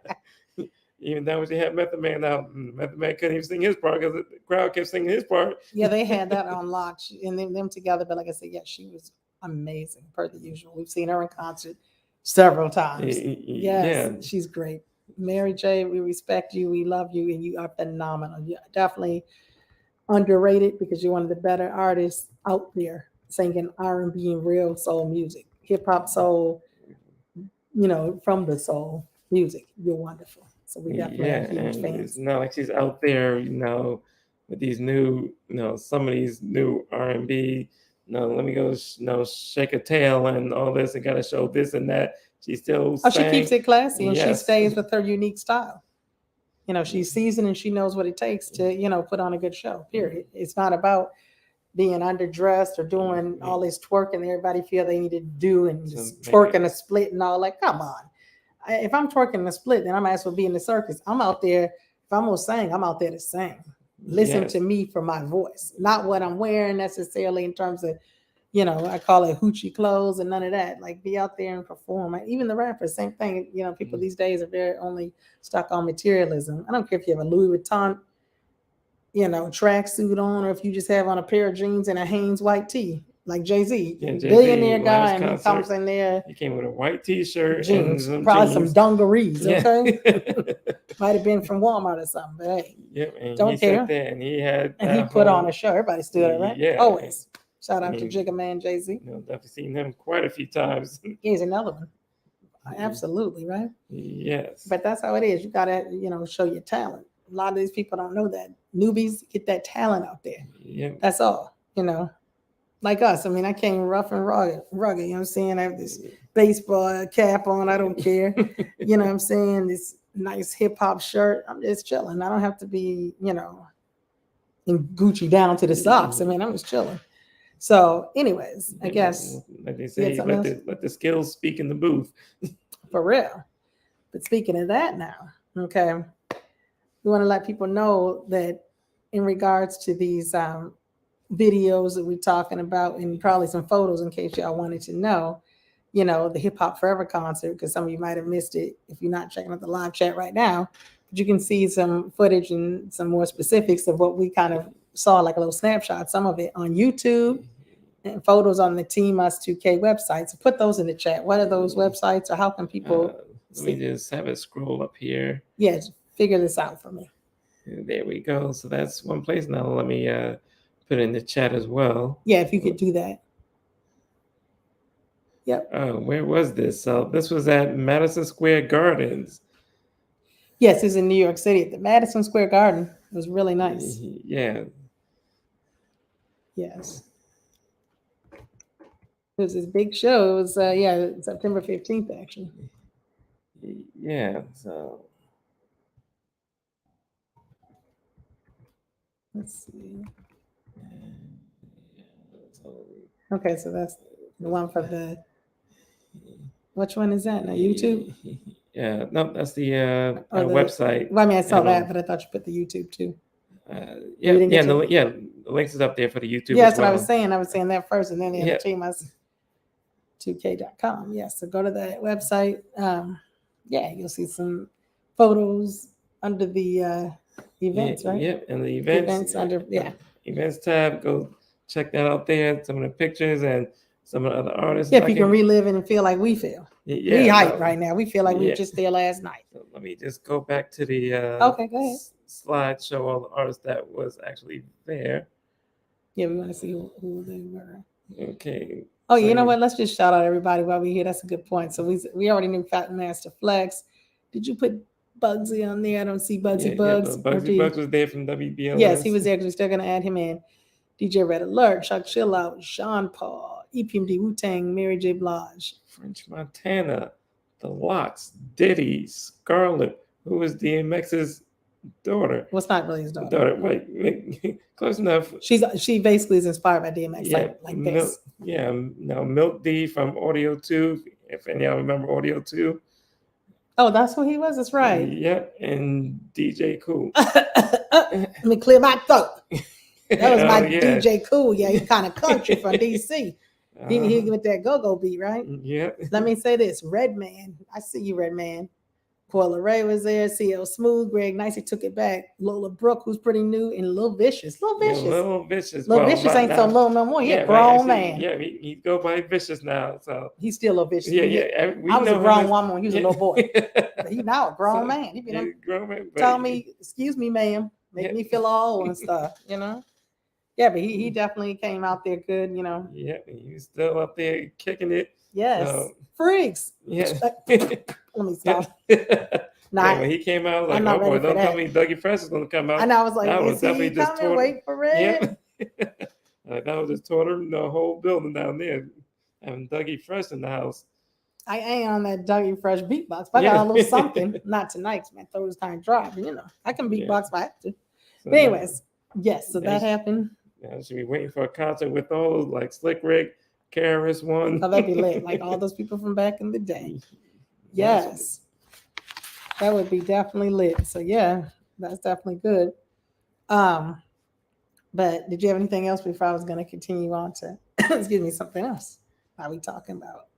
Even though she had Method Man out, Method Man couldn't even sing his part because the crowd kept singing his part. Yeah, they had that on lock, and them together. But like I said, yeah, she was amazing per the usual. We've seen her in concert several times. Yes, she's great. Mary J, we respect you, we love you, and you are phenomenal. You're definitely underrated because you're one of the better artists out there singing R&B and real soul music, hip hop soul, from the soul music. You're wonderful. So we definitely have huge fans. It's not like she's out there, with these new, some of these new R&B. Let me go, shake a tail and all this, and got to show this and that. She still she keeps it classy, and she stays with her unique style. She's seasoned and she knows what it takes to, put on a good show, period. It's not about being underdressed or doing all this twerking everybody feel they need to do and just twerking a split and all. Like, come on. If I'm twerking a split, then I might as well be in the circus. I'm out there. If I'm going to sing, I'm out there to sing. Listen to me for my voice, not what I'm wearing necessarily in terms of, I call it hoochie clothes and none of that. Like, be out there and perform. Even the rappers, same thing. People these days are very only stuck on materialism. I don't care if you have a Louis Vuitton, tracksuit on, or if you just have on a pair of jeans and a Hanes white tee, like Jay-Z, billionaire guy, and he comes in there. He came with a white T-shirt, jeans, and probably jeans. Some dungarees. Okay, might have been from Walmart or something, but hey, and don't care. And he put on a show. Everybody stood right. Yeah, always. Shout out to Jigga Man Jay-Z. Definitely seen him quite a few times. He's another one. Absolutely, right? Yes. But that's how it is. You gotta, show your talent. A lot of these people don't know that. Newbies get that talent out there. Yeah. That's all. Like us. I mean, I came rough and rugged. You know what I'm saying? I have this baseball cap on. I don't care. You know what I'm saying? This nice hip hop shirt. I'm just chilling. I don't have to be, in Gucci down to the socks. I mean, I'm just chilling. So, anyways, I guess like they you say, had something else? let the skills speak in the booth. For real. But speaking of that now, okay, we want to let people know that in regards to these videos that we're talking about, and probably some photos in case y'all wanted to know, the Hip Hop Forever concert, because some of you might have missed it if you're not checking out the live chat right now. But you can see some footage and some more specifics of what we kind of saw, like a little snapshot, some of it on YouTube, and photos on the Team Us 2K website. So put those in the chat. What are those websites, or how can people Let me just have it scroll up here. Yeah, figure this out for me. There we go. So that's one place. Now let me put it in the chat as well. Yeah, if you could do that. Yep. Where was this? So this was at Madison Square Gardens. Yes, it's in New York City at the Madison Square Garden. It was really nice. Yeah. Yes. It was this big show. It was September 15th actually. Yeah. So let's see. Okay, so that's the one for the. Which one is that? Now YouTube? Yeah, no, that's the website. Well, I mean, I saw that, but I thought you put the YouTube too. The links is up there for the YouTube. Yeah, that's what I was saying. I was saying that first, and then the Team Us 2K.com. Yes, so go to that website. You'll see some photos under the events, right? Yep, and the events under events tab. Go check that out there. Some of the pictures and some of the other artists. Yeah, if you can relive it and feel like we feel. Yeah, we hype right now. We feel like we were just there last night. So let me just go back to the okay, go ahead. Slide, show all the artists that was actually there. Yeah, we want to see who they were. Okay. Oh, so you know what? Let's just shout out everybody while we're here. That's a good point. So we already knew Fat Master Flex. Did you put Bugsy on there? I don't see Bugsy Bugs. Bugsy Bugs was there from WBLS. Yes, he was there because we're still going to add him in. DJ Red Alert, Chuck Chill Out, Sean Paul, EPMD Wu-Tang, Mary J. Blige. French Montana, The Lox, Diddy, Scarlett, who was DMX's daughter. Well, it's not really his daughter. Wait, close enough. She basically is inspired by DMX, like this. Milk D from Audio 2, if any of y'all remember Audio 2. Oh, that's who he was? That's right. Yep, and DJ Kool. Let me clear my throat. That was my DJ Kool. Yeah, he's kind of country from DC. He with that go-go beat, right? Yeah. Let me say this. Redman. I see you, Redman. Coyle Ray was there. CL Smooth. Greg Nice. He took it back. Lola Brooke, who's pretty new. And Lil Vicious. Lil Vicious ain't so low no more. He a grown man. Yeah, he go by Vicious now. So he's still a Vicious. Yeah. I was a grown woman when he was a little boy. But he's now a grown man. He been tell me, excuse me, ma'am. Make me feel all old and stuff, Yeah, but he definitely came out there good, Yeah, he's still up there kicking it. Yes. Freaks. Yeah. Let me stop. When he came out, like, oh boy, don't tell me Dougie Fresh is going to come out. And I was like, that was definitely just wait for it. Yeah. That was just touring the whole building down there. Having Dougie Fresh in the house. I ain't on that Dougie Fresh beatbox, but I got a little something. Not tonight, man. Those time drive. I can beatbox if I have to. So but anyways, yes, so that happened. Yeah, should be waiting for a concert with all like Slick Rick, Karis One. Oh, that'd be lit. Like all those people from back in the day. Yes. That would be definitely lit. So yeah, that's definitely good. But did you have anything else before I was going to continue on to excuse me, something else? Are we talking about,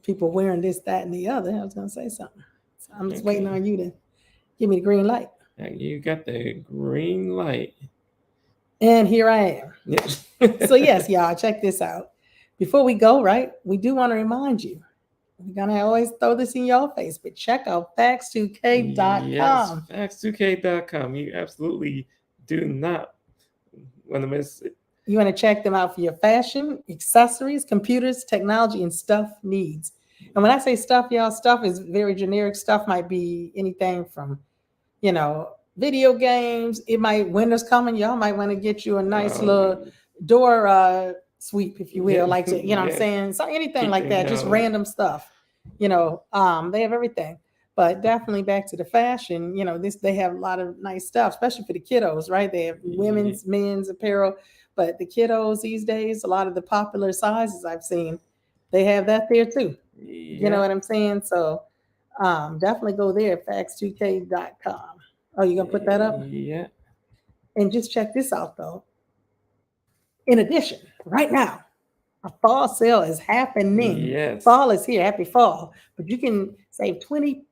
people wearing this, that, and the other? I was going to say something. So I'm just waiting on you to give me the green light. You got the green light. And here I am. So yes, y'all, check this out. Before we go, right, we do want to remind you, we're going to always throw this in your face, but check out facts2k.com. Yes, facts2k.com. You absolutely do not want to miss it. You want to check them out for your fashion, accessories, computers, technology, and stuff needs. And when I say stuff, y'all, stuff is very generic. Stuff might be anything from, video games. It might, winter's coming, y'all might want to get you a nice little door sweep, if you will, like, what I'm saying? So anything like that, just random stuff, they have everything. But definitely back to the fashion, they have a lot of nice stuff, especially for the kiddos, right? They have women's, men's apparel. but the kiddos these days, a lot of the popular sizes I've seen, they have that there too. You know what I'm saying? So definitely go there, facts2k.com. Oh, you gonna put that up? Yeah. And just check this out though. In addition, right now, a fall sale is happening. Yes. Fall is here. Happy fall. But you can save 20%.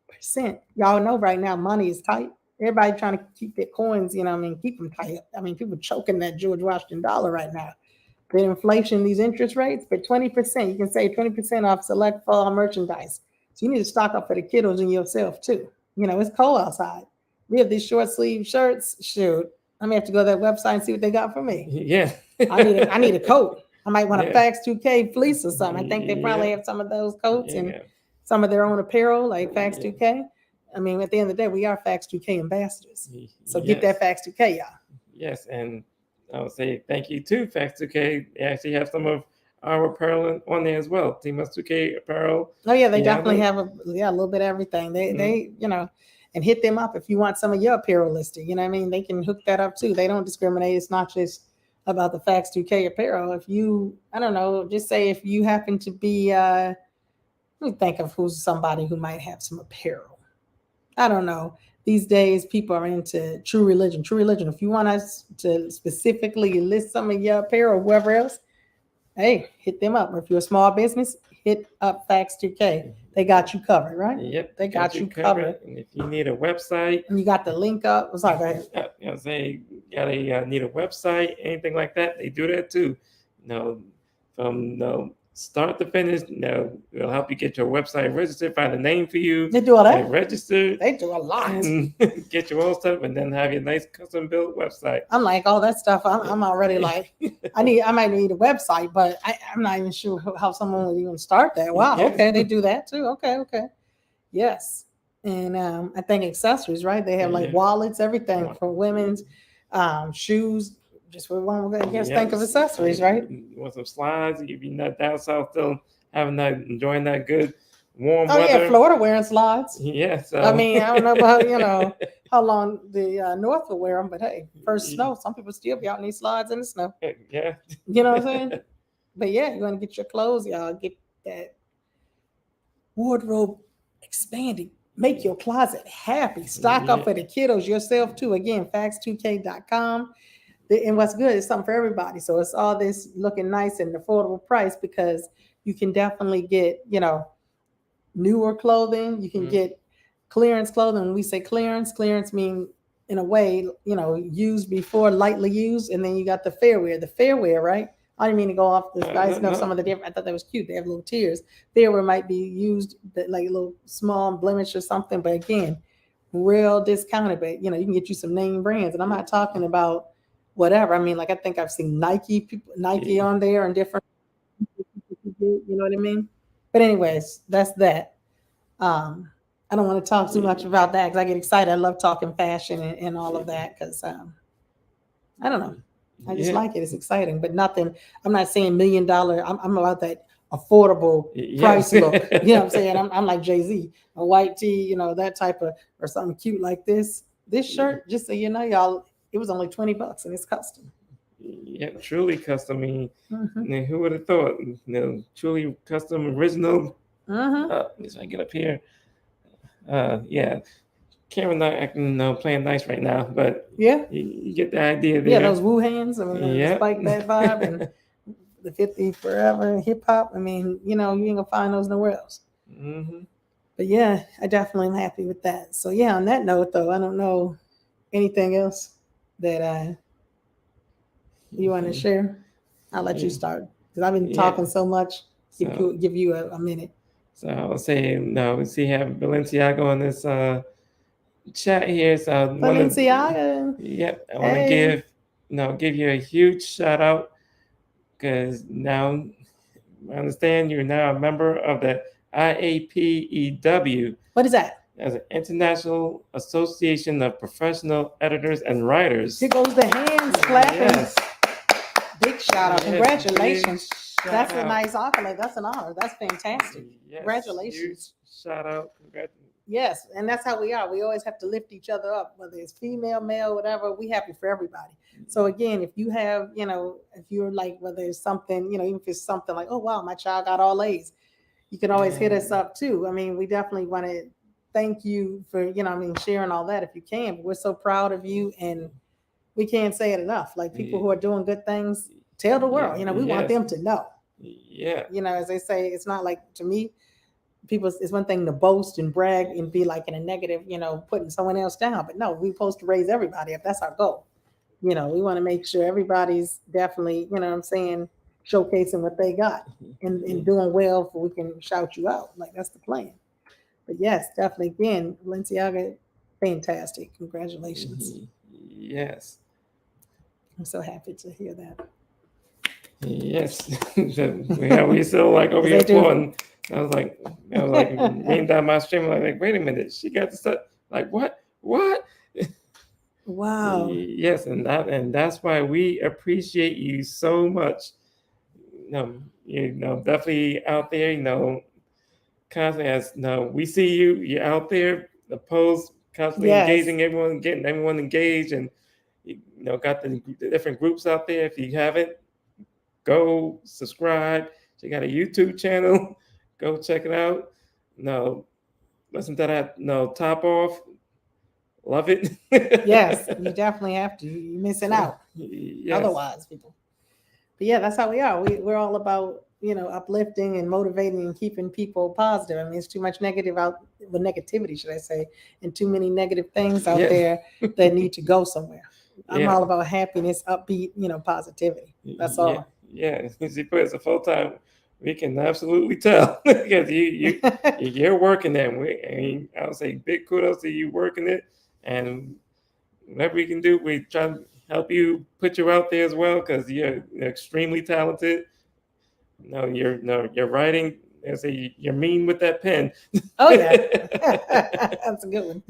Y'all know right now money is tight. Everybody trying to keep their coins, you know what I mean, keep them tight. I mean, people choking that George Washington dollar right now. The inflation, these interest rates, but 20%, you can save 20% off select fall merchandise. So you need to stock up for the kiddos and yourself too. You know, it's cold outside. We have these short sleeve shirts. Shoot, I may have to go to that website and see what they got for me. Yeah. I need a coat. I might want a Yeah. Facts 2K fleece or something. I think they probably have some of those coats and some of their own apparel, like Facts 2K. I mean, at the end of the day, we are Facts 2K ambassadors. So get that Facts 2K, y'all. Yes, and I would say thank you to Facts 2K. They actually have some of our apparel on there as well. Team Us 2K apparel. Oh yeah, they definitely have a little bit of everything. They you know, and hit them up if you want some of your apparel listed. You know what I mean? They can hook that up too. They don't discriminate. It's not just about the Facts 2K apparel. If you, I don't know, just say if you happen to be, let me think of who's somebody who might have some apparel. I don't know. These days, people are into True Religion. True Religion. If you want us to specifically list some of your apparel, whoever else, hey, hit them up. Or if you're a small business, hit up Facts 2K. They got you covered, right? Yep. They got you covered. And if you need a website, and you got the link up. Sorry, go ahead. You know, say you gotta need a website, anything like that, they do that too. You know, from start to finish, it'll help you get your website registered, find a name for you. They do all that. Registered. They do a lot. And get your own stuff, and then have your nice custom built website. I'm like, all that stuff. I'm already like, I might need a website, but I'm not even sure how someone would even start that. Wow. Yeah. Okay, they do that too. Okay. Yes. And I think accessories, right? They have like wallets, everything for women's shoes. Just for one, I guess think of accessories, right? You want some slides? If you're not down south, still enjoying that good warm weather. Yeah, Florida wearing slides. Yeah. So. I mean, I don't know about how long the North will wear them, but hey, first snow, some people still be out in these slides in the snow. Yeah. You know what I'm saying? But yeah, you want to get your clothes, y'all. Get that wardrobe expanding. Make your closet happy. Stock up for the kiddos, yourself too. Again, facts2k.com. And what's good is something for everybody. So it's all this looking nice and affordable price because you can definitely get, newer clothing. You can get clearance clothing. When we say clearance mean in a way, used before, lightly used. And then you got the fair wear. The fair wear, right? I didn't mean to go off this. Guys know some of the different. I thought that was cute. They have little tiers. Fair wear might be used like a little small blemish or something. But again, real discounted. But you can get you some name brands. And I'm not talking about whatever. I mean, like I think I've seen Nike on there and different. You know what I mean? But anyways, that's that. I don't want to talk too much about that because I get excited. I love talking fashion and all of that because I don't know. I just like it. It's exciting, but nothing. I'm not saying $1 million. I'm about that affordable price look. You know what I'm saying? I'm like Jay-Z, a white tee, that type of, or something cute like this. This shirt, just so you know, y'all, it was only $20 and it's custom. Yeah, truly custom. I mean, who would have thought? Truly custom, original. Let's get up here. Yeah. Camera not acting, playing nice right now, but yeah, you get the idea there. Yeah, those Wu hands, the Spike That Vibe, and the 50 Forever hip hop. I mean, you ain't gonna find those nowhere else. But yeah, I definitely am happy with that. So yeah, on that note, though, I don't know anything else that you want to share. I'll let you start because I've been talking so much. Give you a minute. So I would say we see have Balenciaga on this chat here. So Balenciaga. I want to give you a huge shout out because now I understand you're now a member of the IAPEW. What is that? As an International Association of Professional Editors and Writers. Here goes the hands clapping. Yes. Big shout out. Congratulations. That's a nice accolade. That's an honor. That's fantastic. Yes. Congratulations. Huge shout out. Yes, and that's how we are. We always have to lift each other up, whether it's female, male, whatever. We happy for everybody. So again, if you have, if you're like, whether it's something, even if it's something like, oh wow, my child got all A's, you can always hit us up too. I mean, we definitely want to thank you for, sharing all that if you can. But we're so proud of you, and we can't say it enough. Like people who are doing good things, tell the world. We want them to know. Yeah. As they say, it's not like, to me, people, it's one thing to boast and brag and be like in a negative, putting someone else down. But no, we're supposed to raise everybody up. That's our goal. We want to make sure everybody's definitely, what I'm saying, showcasing what they got and doing well, so we can shout you out. Like, that's the plan. But yes, definitely, again, Balenciaga, fantastic. Congratulations. Yes. I'm so happy to hear that. Yes. We still like over here applauding. I was like reading down my stream, like, wait a minute, she got the stuff. Like, what? Wow. Yes, and that's why we appreciate you so much. Definitely out there, constantly we see you. You're out there, the post, constantly engaging everyone, getting everyone engaged, and got the different groups out there. If you haven't, go subscribe. She got a YouTube channel. Go check it out. Listen to that. Top off. Love it. Yes, you definitely have to. You're missing out. Yes. Otherwise, people. But yeah, that's how we are. We're all about, uplifting and motivating and keeping people positive. I mean, it's too much negativity, should I say, and too many negative things out there that need to go somewhere. I'm all about happiness, upbeat, positivity. That's all. Yeah, as you put it, it's a full time. We can absolutely tell because you're working there. I would say big kudos to you working it, and whatever we can do, we try to help you, put you out there as well, because you're extremely talented. You're writing. I say you're mean with that pen. Oh yeah, that's a good one.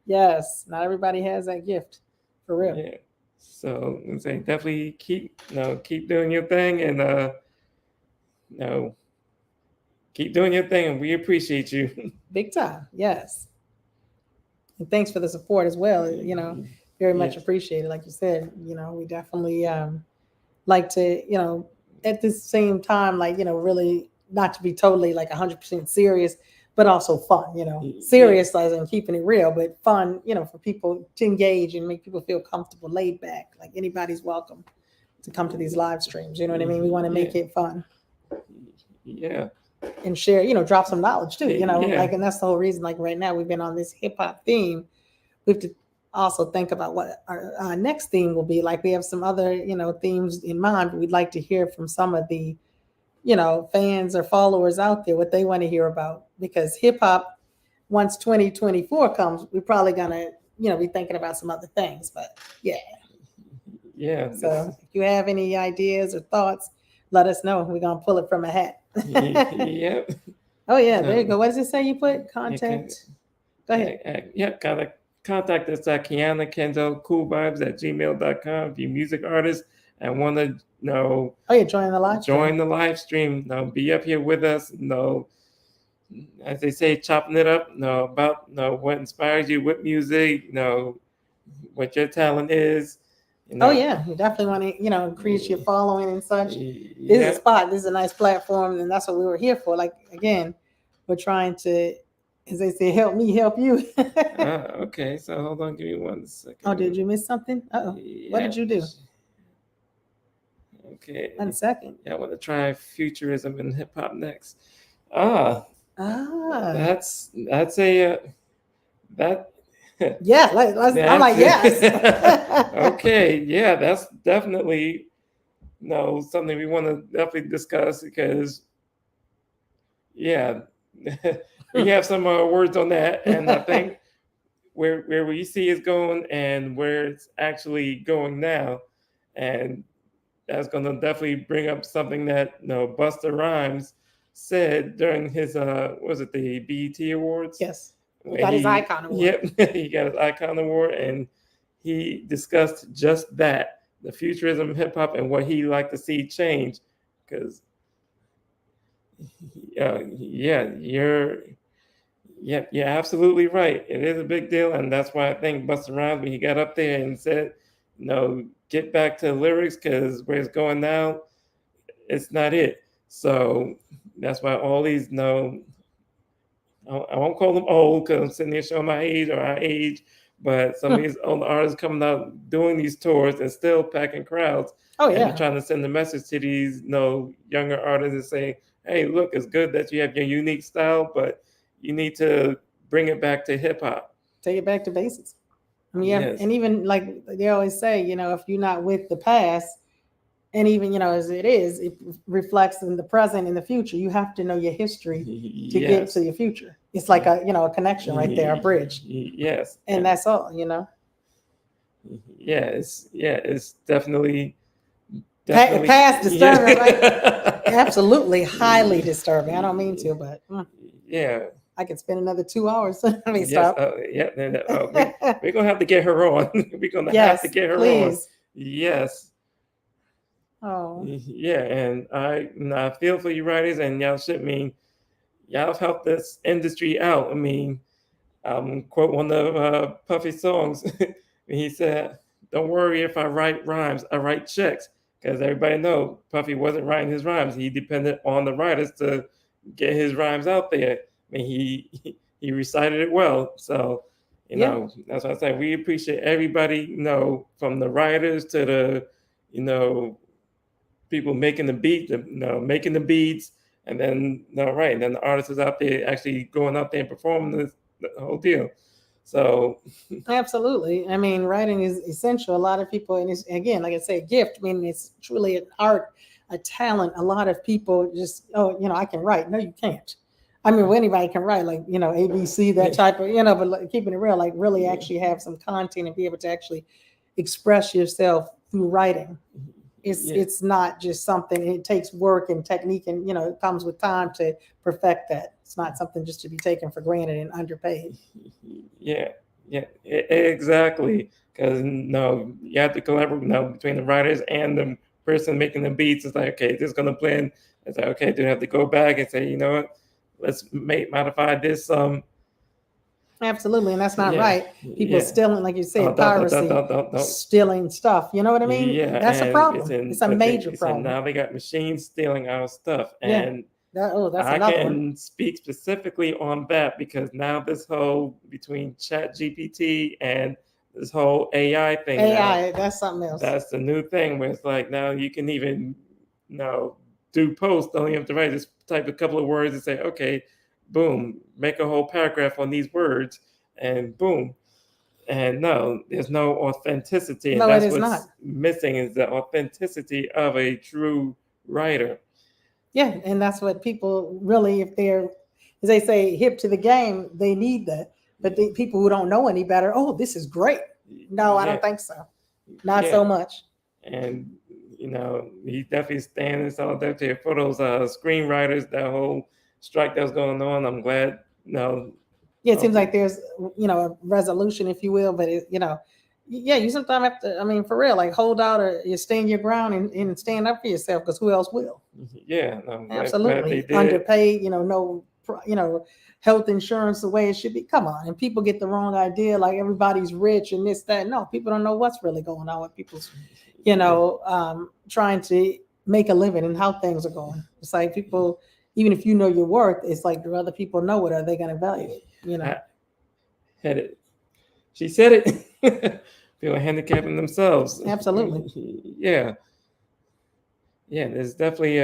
Yes, not everybody has that gift, for real. Yeah. So I say definitely keep doing your thing, and keep doing your thing, and we appreciate you. Big time, yes. And thanks for the support as well. Very much appreciated. Like you said, we definitely like to, at the same time, like, really not to be totally like 100% serious, but also fun, serious as in keeping it real, but fun, for people to engage and make people feel comfortable, laid back. Like anybody's welcome to come to these live streams. You know what I mean? We want to make it fun. Yeah. And share, drop some knowledge too, like, and that's the whole reason, like right now we've been on this hip hop theme. We have to also think about what our next theme will be. Like we have some other, themes in mind, but we'd like to hear from some of the, fans or followers out there, what they want to hear about, because hip hop, once 2024 comes, we're probably gonna, be thinking about some other things, but yeah. So if you have any ideas or thoughts, let us know. We're gonna pull it from a hat. Yep. Oh yeah, there you go. What does it say you put? Contact. Go ahead. Contact us at Kiana Kenzo, Kool Vybez at gmail.com. If you're a music artist and want to join the live stream. Join the live stream. Be up here with us. As they say, chopping it up. About what inspires you with music. What your talent is. Oh yeah, you definitely want to, increase your following and such. This is a spot. This is a nice platform, and that's what we were here for. Like again, we're trying to, as they say, help me help you. Okay, so hold on, give me 1 second. Oh, did you miss something? What did you do? Okay. 1 second. Yeah, I want to try futurism and hip hop next. That's a that. Yeah, I'm like, yes. Okay, yeah, that's definitely something we want to definitely discuss, because we have some words on that, and I think where we see it's going and where it's actually going now, and that's going to definitely bring up something that Busta Rhymes said during his was it the BET Awards? Yes. He got his icon award. Yep, he got his icon award, and he discussed just that, the futurism of hip hop and what he like to see change. Because, Yeah, you're absolutely right. It is a big deal, and that's why I think Busta Rhymes, when he got up there and said, get back to the lyrics, because where it's going now, it's not it. So that's why all these, I won't call them old because I'm sitting there showing my age or our age, but some of these old artists coming out doing these tours and still packing crowds. Oh And yeah, they're trying to send a message to these, younger artists and say, hey, look, it's good that you have your unique style, but you need to bring it back to hip hop. take it back to basics. I mean, yeah, Yes. and even like they always say, if you're not with the past, and even as it is, it reflects in the present and the future. You have to know your history to get Yes. to your future. It's like a connection right there, a bridge, Yes. and that's all. It's definitely Past disturbing, right? Yeah. Absolutely, highly disturbing. I don't mean to, but Yeah. I could spend another 2 hours. Let me Yes. stop. We're gonna have to get her on. We're gonna have to get her on. please. Yes. Oh, Yeah, and I feel for you writers, and y'all should y'all have helped this industry out. I mean, quote one of Puffy's songs. He said, "Don't worry if I write rhymes, I write checks." Because everybody know Puffy wasn't writing his rhymes. He depended on the writers to get his rhymes out there. I mean, he recited it well. So, that's what I say. We appreciate everybody, from the writers to the, people making the beat, making the beats, and then right, and then the artists out there actually going out there and performing the whole deal. So absolutely. I mean, writing is essential. A lot of people, and it's, again, like I say, a gift. I mean, it's truly an art, a talent. A lot of people just, I can write. No, you can't. I mean, well, anybody can write, like, ABC, that type of, but like, keeping it real, like really actually have some content and be able to actually express yourself through writing. It's not just something. It takes work and technique, and it comes with time to perfect that. It's not something just to be taken for granted and underpaid. Yeah, exactly. Because you have to collaborate between the writers and the person making the beats. It's like, okay, this is gonna blend. It's like, okay, do you have to go back and say, you know what, let's modify this Absolutely, and that's not right. People stealing, like you said, piracy, stealing stuff. You know what I mean? Yeah, that's a problem. It's a major problem. Now they got machines stealing our stuff, Yeah. and that's I another can one. speak specifically on that because now this whole between Chat GPT and this whole AI thing. AI, that's something else. That's the new thing where it's like now you can even do posts. Don't even have to write. Just type a couple of words and say, okay, boom, make a whole paragraph on these words, and boom. And no, there's no authenticity. And No, that's it is what's not. missing is the authenticity of a true writer. Yeah, and that's what people really, if they're, as they say, hip to the game, they need that. But the people who don't know any better, oh, this is great. No, I don't think so. Not so much. And he definitely standing in solidarity for those screenwriters. That whole strike that was going on. I'm glad. Yeah, it seems like there's a resolution, if you will, but you sometimes have to. I mean, for real, like hold out or you stand your ground and stand up for yourself, because who else will? Yeah, absolutely. Underpaid, no, health insurance the way it should be. Come on, and people get the wrong idea, like everybody's rich and this, that. No, people don't know what's really going on with people's, trying to make a living and how things are going. It's like people, even if you know your worth, it's like, do other people know it? Are they going to value it? Had it. She said it. Feel handicapping themselves. Absolutely. Yeah. There's definitely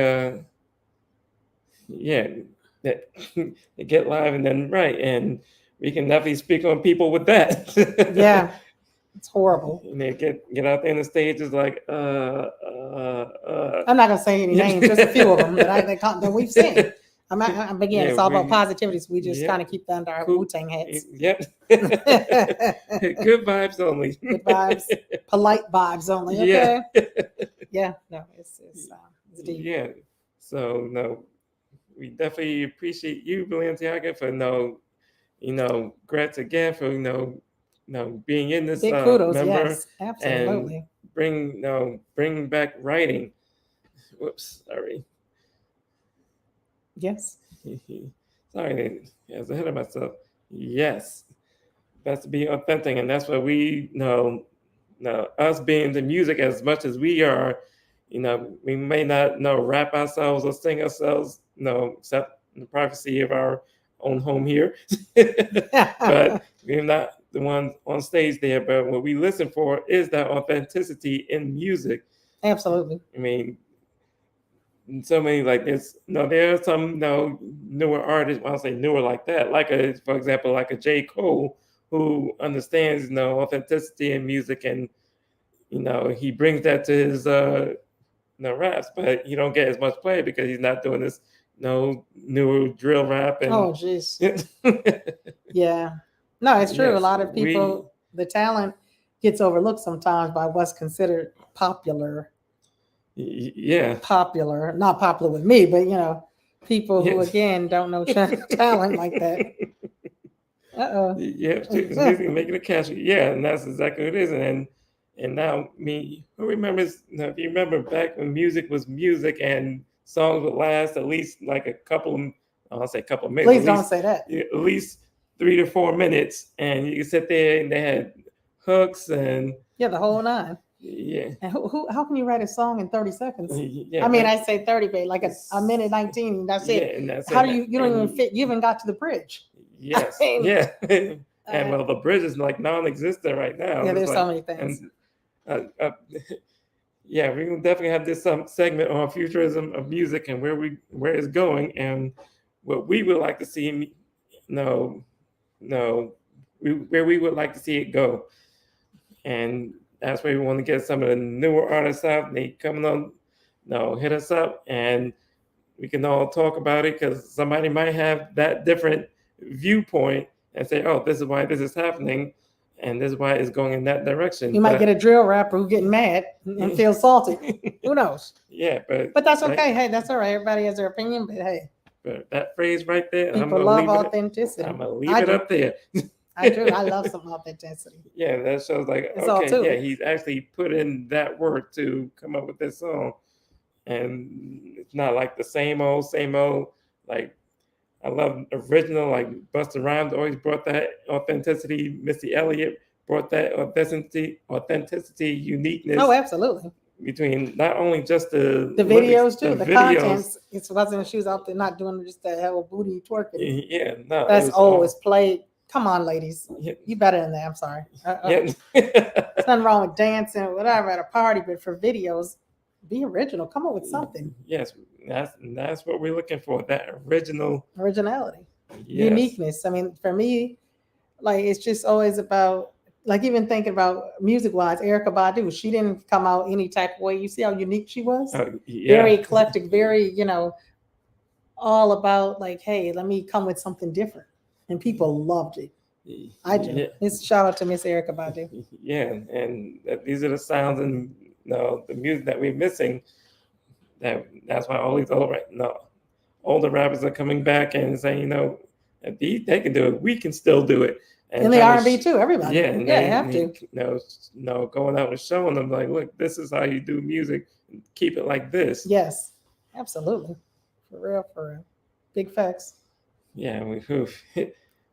that they get live and then right, and we can definitely speak on people with that. Yeah, it's horrible. And they get out there in the stages like I'm not gonna say any names, just a few of them that we've seen. Again, it's all about positivity, so we just kind of keep that under our Wu-Tang hats. Yep. Good vibes only. Good vibes, polite vibes only. Okay. Yeah. No, it's deep. Yeah. So no, we definitely appreciate you, Balenciaga, for congrats again for being in this big kudos. member. Yes, absolutely. And bring back writing. Whoops, sorry. Yes. Sorry, I was ahead of myself. Yes, that's to be authentic, and that's what we know. Now, us being the music as much as we are, we may not rap ourselves or sing ourselves, except in the privacy of our own home here. But we're not the ones on stage there. But what we listen for is that authenticity in music. Absolutely. I mean, so many like this. There are some newer artists. I'll say newer like that, for example, like a J. Cole, who understands authenticity in music, and he brings that to his raps, but he don't get as much play because he's not doing this newer drill rap. And oh jeez. Yeah, no, it's true. Yes, a lot of people, the talent gets overlooked sometimes by what's considered popular. Yeah, popular, not popular with me, but people who Yes. again don't know talent like that. Yeah, music making it catchy. Yeah, and that's exactly what it is. And now, who remembers? If you remember back when music was music, and songs would last at least like a couple of, I'll say a couple of minutes. Please don't say that. At least 3 to 4 minutes, and you could sit there and they had hooks and Yeah, the whole nine. Yeah. And how can you write a song in 30 seconds? Yeah, I mean, I say 30, but like a minute 19, that's it. And that's How it. do you don't even fit? You even got to the bridge. Yes. I mean, yeah. And well, the bridge is like non-existent right now. Yeah, there's like, so many things. And, yeah, we will definitely have this segment on futurism of music and where it's going and what we would like to see. Where we would like to see it go, and that's where we want to get some of the newer artists out. They coming on, hit us up, and we can all talk about it because somebody might have that different viewpoint and say, "Oh, this is why this is happening." And this is why it's going in that direction. You might get a drill rapper who getting mad and feel salty. Who knows? Yeah, but that's okay. Hey, that's all right. Everybody has their opinion, but hey. But that phrase right there, people love authenticity. I'm gonna leave it up there. I do. I love some authenticity. Yeah, that shows like it's okay, yeah, he's actually put in that work to come up with this song, and it's not like the same old. Like I love original, like Busta Rhymes always brought that authenticity. Missy Elliott brought that authenticity, uniqueness. Oh, absolutely. Between not only just the videos too, the contents. It wasn't she was out there not doing just that hell booty twerking. Yeah, no, that's always played. Come on, ladies, you better than that. I'm sorry. Yeah. There's nothing wrong with dancing or whatever at a party, but for videos, be original. Come up with something. Yes, that's what we're looking for. That originality, uniqueness. I mean, for me, like it's just always about. Like even thinking about music-wise, Erykah Badu, she didn't come out any type of way. You see how unique she was? Very eclectic, very, all about like, hey, let me come with something different. And people loved it. I do. Yeah. It's shout out to Miss Erykah Badu. Yeah, and these are the sounds and the music that we're missing. That's why all these older rappers are coming back and saying, if they can do it, we can still do it. And the R&B too, everybody. Yeah, they have to. Going out and showing them like, look, this is how you do music. Keep it like this. Yes, absolutely, for real. Big facts. Yeah,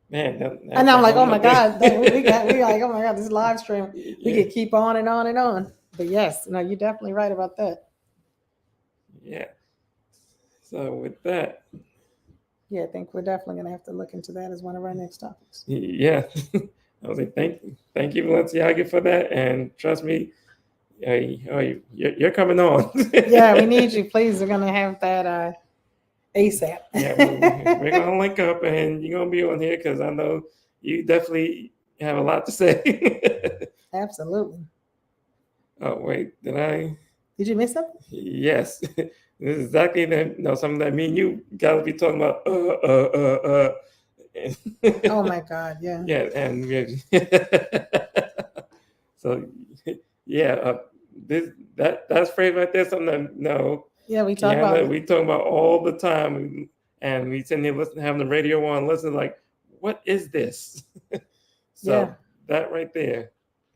man. And I'm like, oh my God, we like, oh my God, this live stream. We could keep on and on and on. But yes, no, you're definitely right about that. Yeah. So with that. Yeah, I think we're definitely going to have to look into that as one of our next topics. Yeah. I was like, thank you, Balenciaga, for that. And trust me, you're coming on. Yeah, we need you. Please, we're going to have that ASAP. Yeah, we're going to link up and you're going to be on here because I know you definitely have a lot to say. Absolutely. Oh, wait, did you miss something? Yes. This is exactly something that me and you gotta be talking about. Oh my God, yeah. Yeah, and so yeah, that's phrase right there. Something that Yeah, we talk about it. We talk about all the time, and we sitting there having the radio on, listening like, what is this? So that right there.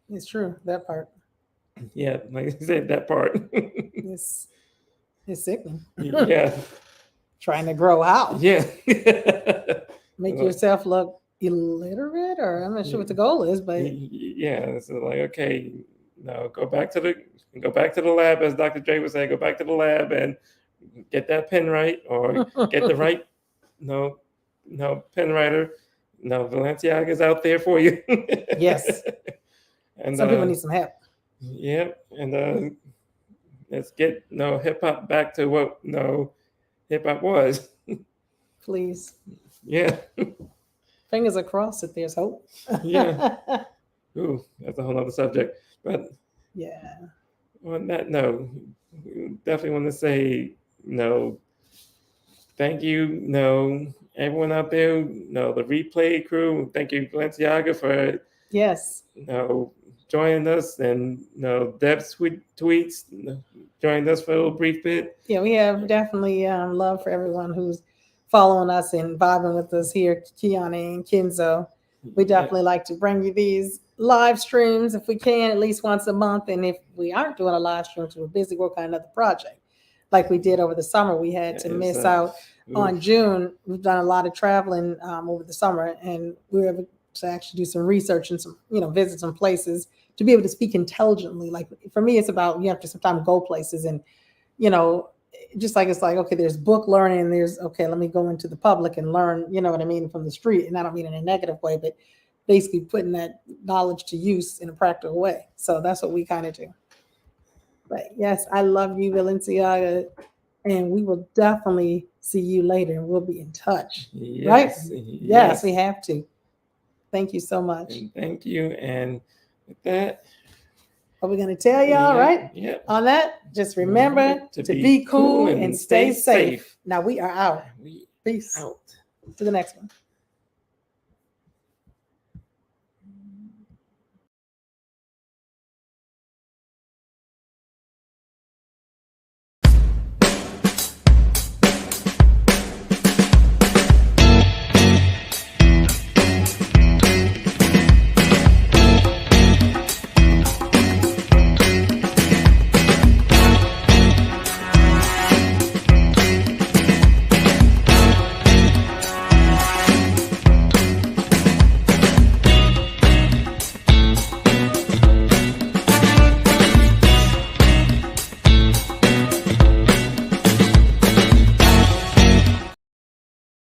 It's true, that part. Yeah, like I said, that part. It's sickening. Yeah. Trying to grow out. Yeah. Make yourself look illiterate, or I'm not sure what the goal is, but Yeah, so like, okay, no, go back to the lab, as Dr. Dre would say, go back to the lab and get that pen right, or get the right, no, pen writer. No, Valenciaga's out there for you. yes, And some people need some help. yeah, and let's get hip hop back to what hip hop was. Please, Yeah, fingers across that there's hope. Yeah. Ooh, that's a whole other subject. But Yeah. on that note, we definitely want to say thank you, everyone out there, the replay crew. Thank you, Balenciaga, for Yes. joining us, and Deb's tweets joined us for a little brief bit. Yeah, we have definitely love for everyone who's following us and vibing with us here, Kiana and Kenzo. We definitely like to bring you these live streams if we can, at least once a month. And if we aren't doing a live stream because we're busy working on another project, like we did over the summer, we had to miss out on June. We've done a lot of traveling over the summer, and we were able to actually do some research and some, visit some places to be able to speak intelligently. Like for me, it's about, you have to sometimes go places and, just like it's like, okay, there's book learning, and there's, okay, let me go into the public and learn, you know what I mean, from the street. And I don't mean in a negative way, but basically putting that knowledge to use in a practical way. So that's what we kind of do. But yes, I love you, Valenciaga, and we will definitely see you later, and we'll be in touch. Yes, right? Yes, we have to. Thank you so much. And thank you. And with that, what we're going to tell y'all, right? Yep. On that, just remember to be cool and stay safe. Now we are out. Peace. Out. To the next one.